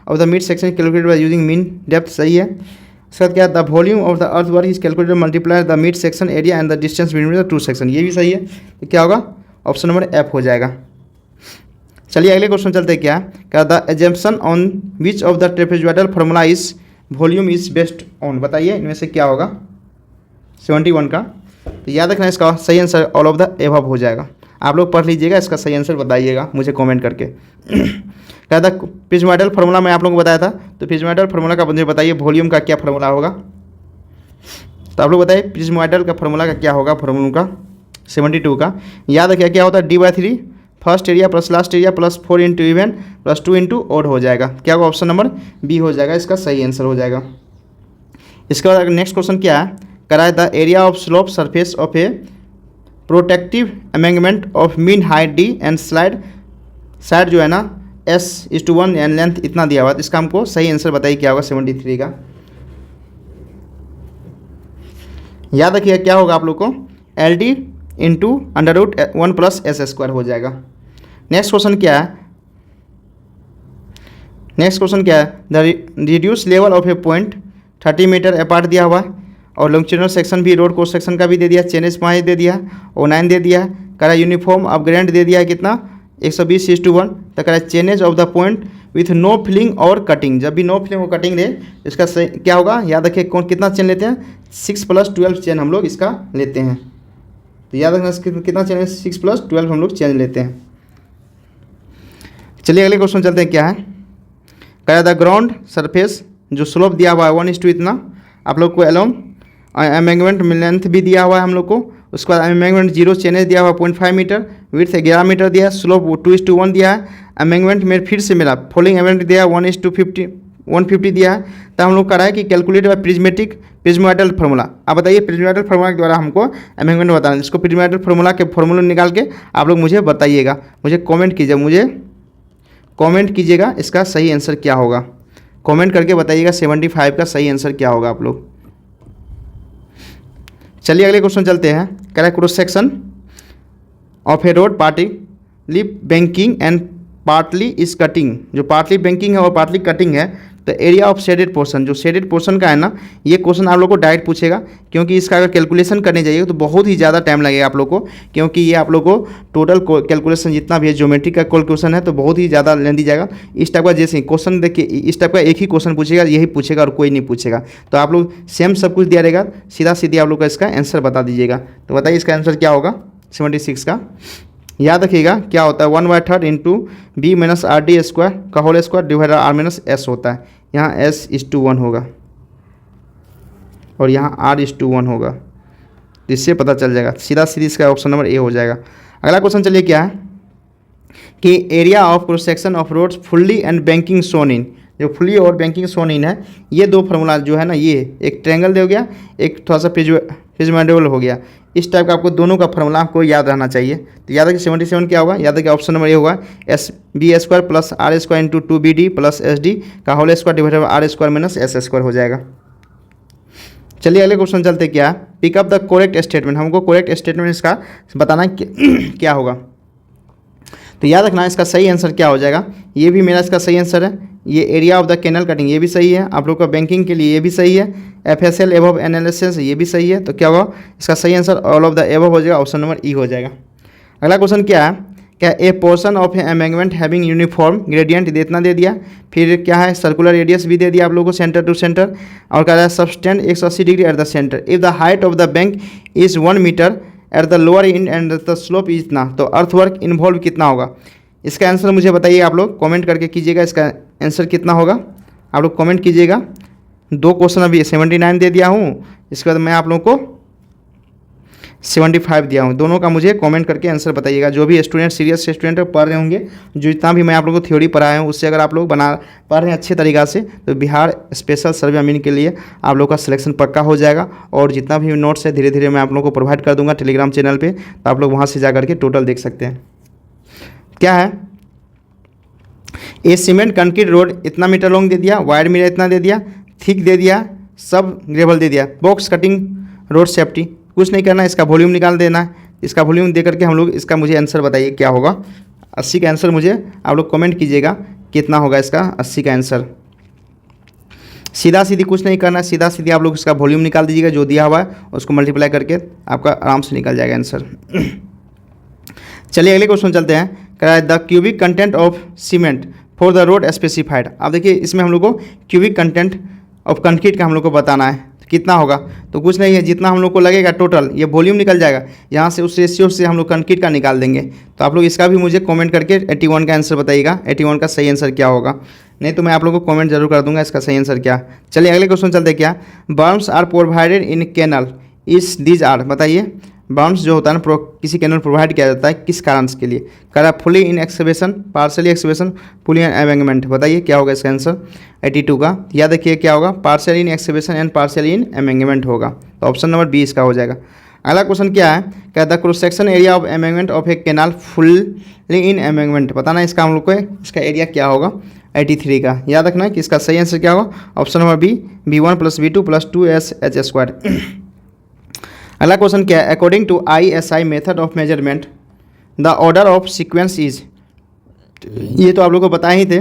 of the mid section calculated by using mean depth, सही है। इसके बाद क्या है, the volume of the earth work is calculated multiply the mid section area and the distance between the two section, ये भी सही है। तो क्या होगा, ऑप्शन नंबर एफ हो जाएगा। चलिए अगले क्वेश्चन चलते हैं। क्या the assumption on which of the trapezoidal formula is volume is based on, बताइए इनमें से क्या होगा, 71 का। तो याद रखना इसका सही answer all of the above हो जाएगा। आप लोग पढ़ लीजिएगा, इसका सही आंसर बताइएगा मुझे कमेंट करके। क्या था, पिजमोइडल फार्मूला मैं आप लोगों को बताया था। तो पिजमोइडल फार्मूला का मुझे बताइए वॉल्यूम का क्या फार्मूला होगा। तो आप लोग बताइए पिजमोइडल का फार्मूला का क्या होगा, फार्मूला का 72 का। याद रखिए क्या होता है, डी/3 first area plus last area plus 4 into even plus 2 into odd हो जाएगा। क्या होगा, ऑप्शन नंबर बी हो जाएगा, इसका सही आंसर हो जाएगा। इसके बाद नेक्स्ट क्वेश्चन क्या है, कराए the area of slope surface of a protective embankment of mean height D and slide side जो है ना S/1 एंड लेंथ इतना दिया हुआ है। इसका हमको सही आंसर बताइए क्या होगा 73 का। याद रखिए क्या होगा आप लोग को, L D into √1 plus S square हो जाएगा। नेक्स्ट क्वेश्चन क्या है, the reduce level of a point 30 metre apart दिया हुआ है, और लॉन्गिट्यूडिनल सेक्शन भी रोड क्रॉस सेक्शन का भी दे दिया, चेनेज 5 दे दिया, और 9 दे दिया है। करा यूनिफॉर्म अपग्रेड दे दिया है कितना, 120/1। तो करा chainage of the point with no filling और कटिंग, जब भी नो फिलिंग और कटिंग दे इसका क्या होगा, याद रखिए कौन कितना चेन लेते हैं, 6 + 12 चेन हम लोग इसका लेते हैं। तो याद रखना कितना चेन है, 6 + 12 हम लोग चेन लेते हैं। चलिए अगले क्वेश्चन चलते हैं। क्या है, करा द ग्राउंड सरफेस जो स्लोप दिया हुआ है 1:2 इतना आप लोग को एलोंग एमेंगमेंट लेंथ भी दिया हुआ है हम लोग को। उसके बाद एमेंगमेंट 0 चेनेज दिया हुआ 0.5 मीटर, विड्थ 11 मीटर दिया है, स्लोप 2:1 दिया है। एमेंगमेंट में फिर से मिला फॉलोइंग एमेंगमेंट दिया है 1:150 दिया है। तो हम लोग कराए कि कैलकुलेट बाय प्रिज्मोइडल फार्मूला। आप बताइए प्रिज्मोइडल फार्मूला के द्वारा हमको एमेंगमेंट बताना है। इसको प्रिज्मोइडल फार्मूला के फॉर्मूला निकाल के आप लोग मुझे बताइएगा, मुझे कमेंट कीजिएगा इसका सही आंसर क्या होगा। कमेंट करके बताइएगा 75 का सही आंसर क्या होगा आप लोग। चलिए अगले क्वेश्चन चलते हैं। कह रहा है cross section of A road partly banking and partly is cutting, जो पार्टली बैंकिंग है और पार्टली कटिंग है। तो एरिया ऑफ शेडेड पोर्शन, जो शेडेड पोर्शन का है ना, ये क्वेश्चन आप लोग को डायरेक्ट पूछेगा, क्योंकि इसका अगर कैलकुलेशन करने जाइएगा तो बहुत ही ज़्यादा टाइम लगेगा आप लोग को, क्योंकि ये आप लोग को टोटल कैलकुलेशन जितना भी है ज्योमेट्री का कैलकुलेशन है तो बहुत ही ज़्यादा लेंदी जाएगा। इस टाइप का जैसे क्वेश्चन देखिए, इस टाइप का एक ही क्वेश्चन पूछेगा, यही पूछेगा और कोई नहीं पूछेगा। तो आप लोग सेम सब कुछ दिया रहेगा, सीधा सीधी आप लोग का इसका आंसर बता दीजिएगा। तो बताइए इसका आंसर क्या होगा 76 का। याद रखिएगा क्या होता है 1/3 इंटू b - RD स्क्वायर का whole square divide r - s होता है। यहाँ S/1 होगा और यहाँ R/1 होगा, इससे पता चल जाएगा सीधा सीधी इसका ऑप्शन नंबर ए हो जाएगा। अगला क्वेश्चन चलिए क्या है कि area of cross section of roads fully and banking zone in, जो फुल्ली और बैंकिंग सोन इन है, ये दो फार्मूला जो है ना, ये एक ट्रायंगल दे हो गया, एक थोड़ा सा पिजमोइडल हो गया। इस टाइप का आपको दोनों का फार्मूला आपको याद रहना चाहिए। तो याद रखिए 77 क्या होगा, याद रखिए ऑप्शन नंबर ए होगा SB² plus R² into 2BD plus SD का whole square divided by R² - S² हो जाएगा। चलिए अगले क्वेश्चन चलते क्या, पिकअप द करेक्ट स्टेटमेंट, हमको करेक्ट स्टेटमेंट इसका बताना क्या होगा। तो याद रखना इसका सही आंसर क्या हो जाएगा। ये भी मेरा इसका सही आंसर है। ये area of the canal cutting ये भी सही है। आप लोग का बैंकिंग के लिए ये भी सही है। FSL एबव एनालिसिस ये भी सही है। तो क्या होगा इसका सही answer all of the above हो जाएगा, ऑप्शन नंबर ई हो जाएगा। अगला क्वेश्चन क्या है, क्या a portion of embankment having uniform gradient इतना दे दिया, फिर क्या है सर्कुलर रेडियस भी दे दिया आप लोगों को सेंटर टू सेंटर, और कह रहा है subtend 180 degree at the centre if the height of the bank is 1 metre at the lower end and the slope is इतना, तो अर्थवर्क इन्वॉल्व कितना होगा। इसका आंसर मुझे बताइए, आप लोग कमेंट करके कीजिएगा इसका आंसर कितना होगा। आप लोग कमेंट कीजिएगा। 2 क्वेश्चन अभी 79 दे दिया हूँ, इसके बाद मैं आप लोगों को 75 दिया हूँ। दोनों का मुझे कमेंट करके आंसर बताइएगा। जो भी स्टूडेंट सीरियस स्टूडेंट पढ़ रहे होंगे, जो जितना भी मैं आप लोगों को थ्योरी पढ़ाया हूँ उससे अगर आप लोग पढ़ रहे हैं अच्छे तरीक़ा से, तो बिहार स्पेशल सर्वे अमीन के लिए आप लोग का सिलेक्शन पक्का हो जाएगा। और जितना भी नोट्स है धीरे धीरे मैं आप लोगों को प्रोवाइड कर दूंगा टेलीग्राम चैनल पर, तो आप लोग वहाँ से जा करके टोटल देख सकते हैं। क्या है, ये सीमेंट कंक्रीट रोड इतना मीटर लॉन्ग दे दिया, वाइड मीटर इतना दे दिया, थिक दे दिया, सब ग्रेवल दे दिया, बॉक्स कटिंग रोड सेफ्टी, कुछ नहीं करना, इसका वॉल्यूम निकाल देना है। इसका वॉल्यूम दे करके हम लोग इसका मुझे आंसर बताइए क्या होगा। 80 का आंसर मुझे आप लोग कमेंट कीजिएगा कितना होगा इसका 80 का आंसर। सीधा सीधी कुछ नहीं करना, सीधा सीधी आप लोग इसका वॉल्यूम निकाल दीजिएगा, जो दिया हुआ है उसको मल्टीप्लाई करके आपका आराम से निकल जाएगा आंसर। चलिए अगले क्वेश्चन चलते हैं। The cubic content of cement for the road specified. अब देखिए इसमें हम लोग को क्यूबिक कंटेंट ऑफ कंक्रीट का हम लोग को बताना है, तो कितना होगा। तो कुछ नहीं है, जितना हम लोग को लगेगा टोटल ये वॉल्यूम निकल जाएगा, यहाँ से उस रेशियो से हम लोग कंक्रीट का निकाल देंगे। तो आप लोग इसका भी मुझे कमेंट करके 81 का आंसर बताइएगा, 81 का सही आंसर क्या होगा। नहीं तो मैं आप लोगों को कमेंट जरूर कर दूंगा इसका सही आंसर क्या। चलिए अगले क्वेश्चन चलते क्या, बर्म्स आर प्रोवाइडेड इन कैनल इस दीज आर, बताइए बाउंड्स जो होता है ना किसी कैनल प्रोवाइड किया जाता है किस कारण के लिए। करा fully in excavation, partially excavation, fully in embankment, बताइए क्या होगा इसका आंसर 82 का। याद रखिए क्या होगा, partially in excavation and partially in embankment होगा। तो ऑप्शन नंबर 20 का हो जाएगा। अगला क्वेश्चन क्या है, क्या the cross section area of embankment of a canal fully in embankment, बताना इसका हम लोग को इसका एरिया क्या होगा 83 का। याद रखना है कि इसका सही आंसर क्या होगा, option number B, B1 + B2 + 2SH²। अगला क्वेश्चन क्या है, according to ISI method of measurement the order of sequence is, ये तो आप लोग को पता ही थे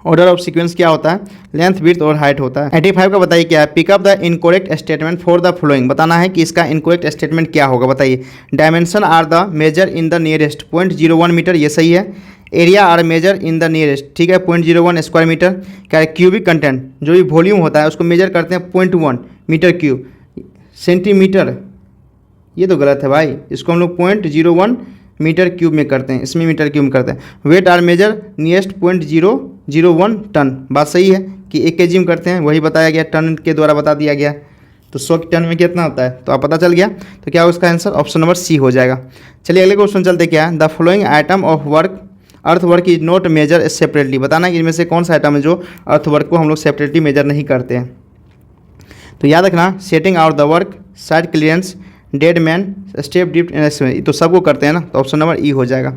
ऑर्डर ऑफ सीक्वेंस क्या होता है, लेंथ विड्थ और हाइट होता है। 85 का बताइए क्या है, pick up the incorrect statement for the following, बताना है कि इसका इनकोरेक्ट स्टेटमेंट क्या होगा। बताइए dimension are the measure in the nearest 0.01 metre, ये सही है। Area are measure in the nearest, ठीक है 0.01 स्क्वायर मीटर। क्या है, क्यूबिक कंटेंट जो भी वॉल्यूम होता है उसको मेजर करते हैं 0.1 मीटर क्यूब, सेंटीमीटर ये तो गलत है भाई, इसको हम लोग 0.01 मीटर क्यूब में करते हैं, इसमें मीटर क्यूब में करते हैं। Weight are measure nearest 0.001 ton, बात सही है कि 1 kg में करते हैं, वही बताया गया, टन के द्वारा बता दिया गया। तो 100 टन में कितना होता है, तो आप पता चल गया। तो क्या होगा इसका आंसर, ऑप्शन नंबर सी हो जाएगा। चलिए अगले क्वेश्चन चलते क्या है, the following item of work earth work is not measure separately, बताना है कि इनमें से कौन सा आइटम है जो अर्थ वर्क को हम लोग सेपरेटली मेजर नहीं करते हैं। तो याद रखना, setting out the work, side clearance, dead man, step depth and, तो सबको करते हैं ना, तो ऑप्शन नंबर ई हो जाएगा।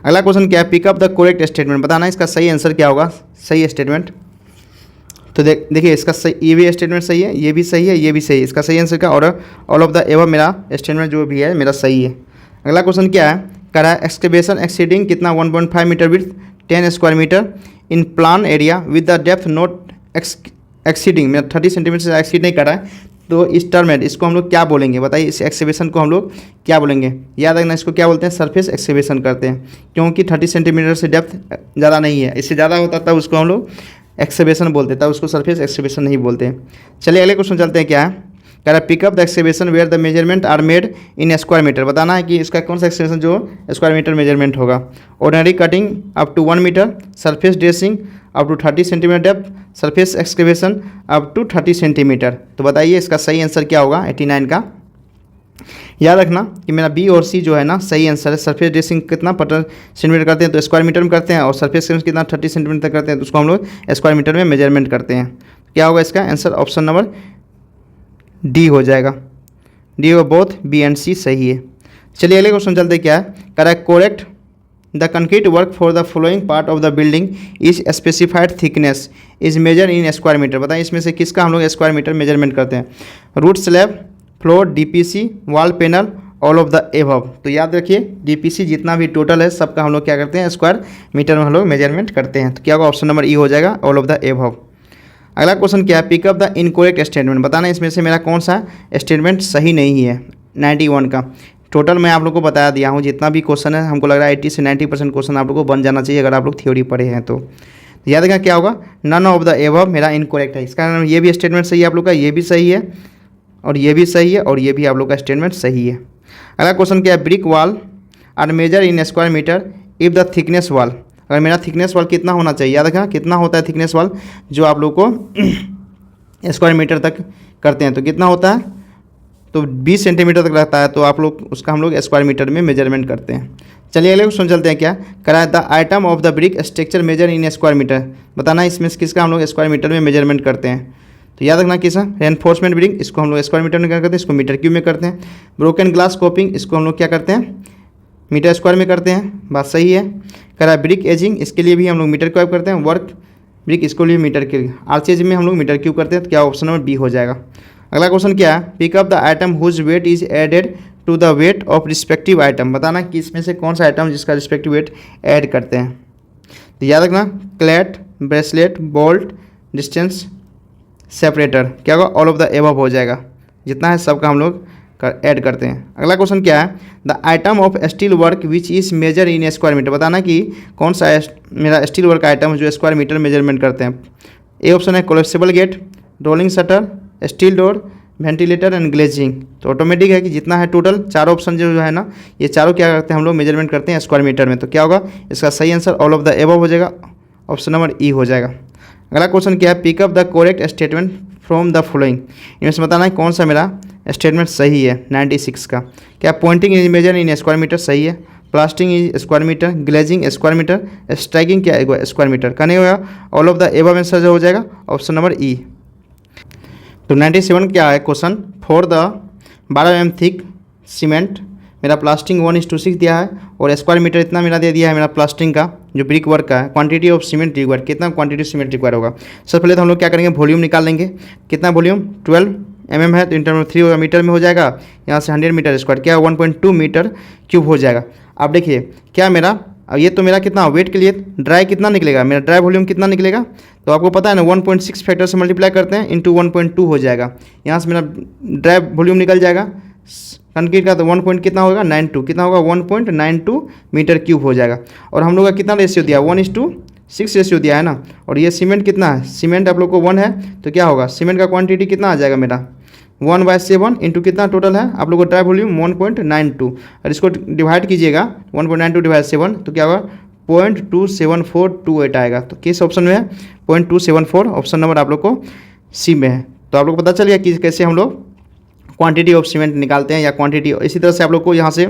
अगला क्वेश्चन क्या है, पिकअप द करेक्ट स्टेटमेंट, बताना इसका सही आंसर क्या होगा, सही स्टेटमेंट। तो देखिए इसका सही, ये भी स्टेटमेंट सही है, ये भी सही है, ये भी सही है, इसका सही आंसर क्या, और ऑल ऑफ द एबव मेरा स्टेटमेंट जो भी है मेरा सही है। अगला क्वेश्चन क्या है, कह रहा है एक्सकेवेशन एक्सीडिंग कितना 1.5 metre width 10 square metre in plan area with the depth not exceeding, मेरा 30 सेंटीमीटर से एक्सीड नहीं कर रहा है, तो इस टर्म में इसको हम लोग क्या बोलेंगे, बताइए इस एक्सकेवेशन को हम लोग क्या बोलेंगे। याद रखना इसको क्या बोलते हैं, सरफेस एक्सकेवेशन करते हैं, क्योंकि 30 सेंटीमीटर से डेप्थ ज़्यादा नहीं है, इससे ज़्यादा होता था उसको हम लोग एक्सकेवेशन बोलते थे, उसको सरफेस एक्सकेवेशन नहीं बोलते हैं। चलिए अगले क्वेश्चन चलते हैं क्या है, कह रहा है pick up the excavation where the measurement are made in square metre, बताना है कि इसका कौन सा एक्सकेवेशन जो स्क्वायर मीटर मेजरमेंट होगा। Ordinary cutting up to 1 metre, surface dressing up to 30 centimetre depth, surface excavation up to 30 centimetre. तो बताइए इसका सही आंसर क्या होगा 89 का। याद रखना कि मेरा बी और सी जो है ना सही आंसर है। सरफेस ड्रेसिंग कितना सेंटीमीटर करते हैं, तो स्क्वायर मीटर में करते हैं, और सरफेस एक्सकेवेशन कितना 30 सेंटीमीटर करते हैं, तो उसको हम लोग स्क्वायर मीटर में मेजरमेंट करते हैं। क्या होगा इसका आंसर, ऑप्शन नंबर डी हो जाएगा। डी और बोथ बी एंड सी सही है। चलिए अगले क्वेश्चन चलते क्या है, कह रहा है correct the concrete work for the following part of the building is specified thickness is measure in square metre, बताएं इसमें से किसका हम लोग स्क्वायर मीटर मेजरमेंट करते हैं। Roof slab, floor, DPC, wall panel all of the above. तो याद रखिए डीपीसी जितना भी टोटल है सबका हम लोग क्या करते हैं, स्क्वायर मीटर में हम लोग मेजरमेंट करते हैं। तो क्या होगा, ऑप्शन नंबर ई हो जाएगा, ऑल ऑफ द एबव। अगला क्वेश्चन क्या है, पिकअप द इनकरेक्ट स्टेटमेंट। बताना इसमें से मेरा कौन सा स्टेटमेंट सही नहीं है। 91 का टोटल मैं आप लोग को बता दिया हूँ, जितना भी क्वेश्चन है हमको लग रहा है 80 से 90% क्वेश्चन आप लोग को बन जाना चाहिए अगर आप लोग थ्योरी पढ़े हैं तो। याद रखना क्या होगा, नन ऑफ द एबव मेरा इनकरेक्ट है। इसका मतलब ये भी स्टेटमेंट सही है आप लोग का, ये भी सही है और ये भी सही है और ये भी आप लोग का स्टेटमेंट सही है। अगला क्वेश्चन क्या है, brick wall are measure in square metre if the thickness wall. अगर मेरा थिकनेस वॉल कितना होना चाहिए, याद रखना कितना होता है थिकनेस वॉल जो आप लोग को स्क्वायर मीटर तक करते हैं, तो कितना होता है, तो 20 सेंटीमीटर तक रहता है, तो आप लोग उसका हम लोग स्क्वायर मीटर में मेजरमेंट करते हैं। चलिए अगले क्वेश्चन चलते हैं, क्या करा the item of the brick structure measure in square metre. बताना इसमें से किसका हम लोग स्क्वायर मीटर में मेजरमेंट करते हैं। तो याद रखना किसा, रेनफोर्समेंट ब्रिक, इसको हम लोग स्क्वायर मीटर में क्या करते हैं, इसको मीटर क्यूब में करते हैं। ब्रोकन ग्लास कोपिंग, इसको हम लोग क्या करते हैं, मीटर स्क्वायर में करते हैं, बात सही है। करा ब्रिक एजिंग, इसके लिए भी हम लोग मीटर क्यूब करते हैं। वर्क ब्रिक, इसको लिए मीटर क्यूब, आर्चेज में हम लोग मीटर क्यूब करते हैं। तो क्या ऑप्शन नंबर बी हो जाएगा। अगला क्वेश्चन क्या है, pick up the item whose weight is added to the weight of respective item. बताना कि इसमें से कौन सा आइटम जिसका रिस्पेक्टिव वेट ऐड करते हैं। तो याद रखना CLAT, bracelet, bolt, distance separator, क्या होगा, ऑल ऑफ द एबव हो जाएगा। जितना है सबका हम लोग ऐड करते हैं। अगला क्वेश्चन क्या है, the item of steel work which is measure in square metre. बताना कि कौन सा मेरा स्टील वर्क आइटम जो स्क्वायर मीटर मेजरमेंट करते हैं। ए ऑप्शन है collapsible gate, rolling shutter, steel door, ventilator and glazing. तो ऑटोमेटिक है कि जितना है टोटल चार ऑप्शन जो है ना, ये चारों क्या करते हैं हम लोग मेजरमेंट करते हैं स्क्वायर मीटर में। तो क्या होगा, इसका सही answer all of the above हो जाएगा, ऑप्शन नंबर ई हो जाएगा। अगला क्वेश्चन क्या है, pick up the correct statement from the following. इनमें से बताना है कौन सा मेरा स्टेटमेंट सही है। 96 का क्या, pointing is measure in square metre, सही है। Plastering is square metre, glazing square metre, striking क्या है स्क्वायर मीटर, करने होगा all of the above answer जो हो जाएगा ऑप्शन नंबर ई। तो 97 क्या है question, for the 12 mm thick cement मेरा प्लास्टिंग 1:6 दिया है और स्क्वायर मीटर इतना मेरा दे दिया है मेरा प्लास्टिंग का जो ब्रिक वर्क का है। क्वांटिटी ऑफ सीमेंट रिक्वायर, कितना क्वांटिटी सीमेंट रिक्वायर होगा। सबसे पहले तो हम लोग क्या करेंगे, वॉल्यूम निकाल लेंगे। कितना वॉल्यूम 12 mm है तो इंटर में 3 होगा, मीटर में हो जाएगा। यहाँ से 100 मीटर स्क्वायर क्या 1.2 मीटर क्यूब हो जाएगा। अब देखिए क्या मेरा, अब ये तो मेरा कितना वेट के लिए ड्राई कितना निकलेगा, मेरा ड्राई वॉल्यूम कितना निकलेगा, तो आपको पता है ना 1.6 फैक्टर से मल्टीप्लाई करते हैं इंटू 1.2 हो जाएगा। यहाँ से मेरा ड्राई वॉल्यूम निकल जाएगा कंक्रीट का, तो 1 पॉइंट कितना होगा 92, कितना होगा 1.92 मीटर क्यूब हो जाएगा। और हम लोग का कितना रेशियो दिया 1:6 रेशियो दिया है ना। और ये सीमेंट कितना है, सीमेंट आप लोग को 1 है तो क्या होगा, सीमेंट का क्वांटिटी कितना आ जाएगा मेरा 1/7 इंटू कितना टोटल है आप लोग को ड्राई वॉल्यूम 1.92, और इसको डिवाइड कीजिएगा 1.92 डिवाइड 7 तो क्या होगा 0.27428 आएगा। तो किस ऑप्शन में है 0.274, ऑप्शन नंबर आप लोग को सी में है। तो आप लोग को पता चल गया कि कैसे हम लोग क्वांटिटी ऑफ सीमेंट निकालते हैं या क्वांटिटी। इसी तरह से आप लोग को यहाँ से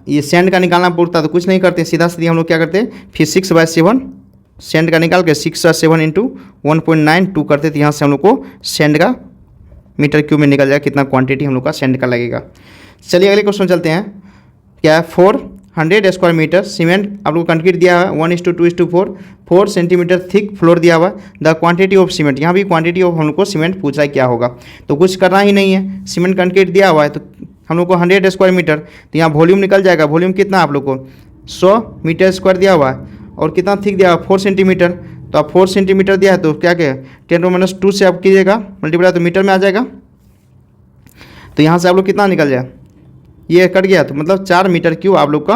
ये सेंड का निकालना पड़ता है तो कुछ नहीं करते, सीधा सीधी हम लोग क्या करते हैं फिर 6/7 सेंड का निकाल के 6/7 इंटू 1.92 करते, तो यहाँ से हम लोग को सेंड का मीटर क्यूब में निकल जाएगा कितना क्वांटिटी हम लोग का सेंड का लगेगा। चलिए अगले क्वेश्चन चलते हैं, क्या है 400 स्क्वायर मीटर सीमेंट आप लोग कंक्रीट दिया है 1:2:4, 4 सेंटीमीटर थिक फ्लोर दिया हुआ। द क्वांटिटी ऑफ सीमेंट, यहाँ भी क्वांटिटी ऑफ हम लोग को सीमेंट पूछा है क्या होगा, तो कुछ करना ही नहीं है। सीमेंट कंक्रीट दिया हुआ है तो हम लोग को 100 स्क्वायर मीटर, तो यहाँ वॉल्यूम निकल जाएगा। वॉल्यूम कितना आप लोग को 100 मीटर स्क्वायर दिया हुआ है और कितना थिक दिया हुआ 4 सेंटीमीटर, तो आप 4 सेंटीमीटर दिया है तो क्या क्या 10⁻² से आप कीजिएगा मल्टीप्लाई तो मीटर में आ जाएगा। तो यहाँ से आप लोग कितना निकल जाए, ये कट गया तो मतलब 4 मीटर क्यूब आप लोग का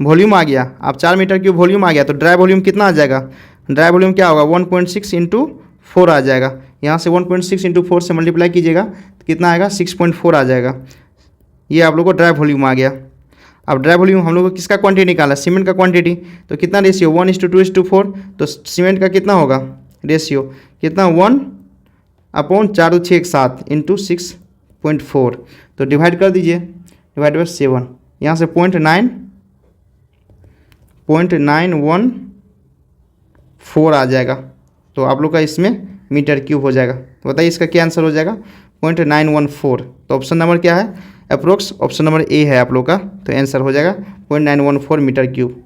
वॉल्यूम आ गया। आप 4 मीटर क्यूब वॉल्यूम आ गया तो ड्राई वॉल्यूम कितना आ जाएगा, ड्राई वॉल्यूम क्या होगा 1.6 इंटू 4 आ जाएगा। यहाँ से 1.6 इंटू 4 से मल्टीप्लाई कीजिएगा तो कितना आएगा 6.4 आ जाएगा। ये आप लोग को ड्राई वॉल्यूम आ गया। अब ड्राई वॉल्यूम हम लोग को किसका क्वांटिटी निकाला, सीमेंट का क्वांटिटी, तो कितना रेशियो 1:2:4, तो सीमेंट का कितना होगा रेशियो कितना 1/4/6 इंटू 6.4, तो डिवाइड कर दीजिए, डिवाइड बाई 7, यहाँ से 0.914 आ जाएगा। तो आप लोग का इसमें मीटर क्यूब हो जाएगा। तो बताइए इसका क्या आंसर हो जाएगा 0.914। तो ऑप्शन नंबर क्या है अप्रोक्स, ऑप्शन नंबर ए है आप लोग का, तो आंसर हो जाएगा 0.914 मीटर क्यूब।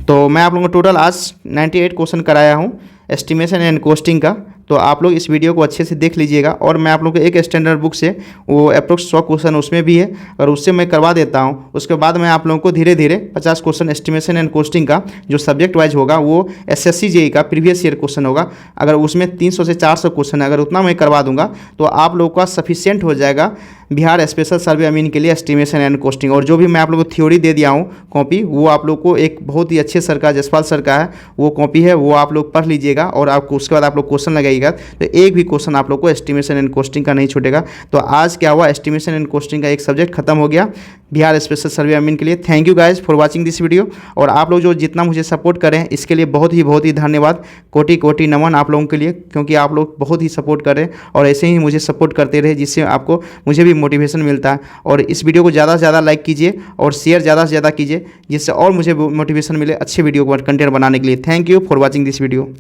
तो मैं आप लोगों को टोटल आज 98 क्वेश्चन कराया हूँ एस्टिमेशन एंड कॉस्टिंग का। तो आप लोग इस वीडियो को अच्छे से देख लीजिएगा। और मैं आप लोग को एक स्टैंडर्ड बुक से वो अप्रोक्स 100 क्वेश्चन उसमें भी है, और उससे मैं करवा देता हूँ। उसके बाद मैं आप लोगों को धीरे धीरे 50 क्वेश्चन एस्टिमेशन एंड कॉस्टिंग का जो सब्जेक्ट वाइज होगा वो SSC JEE का प्रीवियस ईयर क्वेश्चन होगा। अगर उसमें 300 से 400 क्वेश्चन है, अगर उतना मैं करवा दूंगा तो आप लोगों का सफिशिएंट हो जाएगा बिहार स्पेशल सर्वे अमीन के लिए एस्टिमेशन एंड कॉस्टिंग। और जो भी मैं आप लोगों को थ्योरी दे दिया हूँ कॉपी, वो आप लोग को एक बहुत ही अच्छे सर का, जसपाल सर का है वो कॉपी है, वो आप लोग पढ़ लीजिएगा। और आपको उसके बाद आप लोग क्वेश्चन लगाइएगा तो एक भी क्वेश्चन आप लोग को एस्टिमेशन एंड कॉस्टिंग का नहीं छूटेगा। तो आज क्या हुआ, एस्टिमेशन एंड कॉस्टिंग का एक सब्जेक्ट खत्म हो गया बिहार स्पेशल सर्वे अमीन के लिए। Thank you guys for watching this video. और आप लोग जो जितना मुझे सपोर्ट करें इसके लिए बहुत ही धन्यवाद, कोटि कोटि नमन आप लोगों के लिए, क्योंकि आप लोग बहुत ही सपोर्ट कर रहे हैं और ऐसे ही मुझे सपोर्ट करते रहे, जिससे आपको मुझे भी मोटिवेशन मिलता है। और इस वीडियो को ज़्यादा से ज़्यादा लाइक कीजिए और शेयर ज़्यादा से ज़्यादा कीजिए, जिससे और मुझे मोटिवेशन मिले अच्छे वीडियो कंटेंट बनाने के लिए। Thank you for watching this video.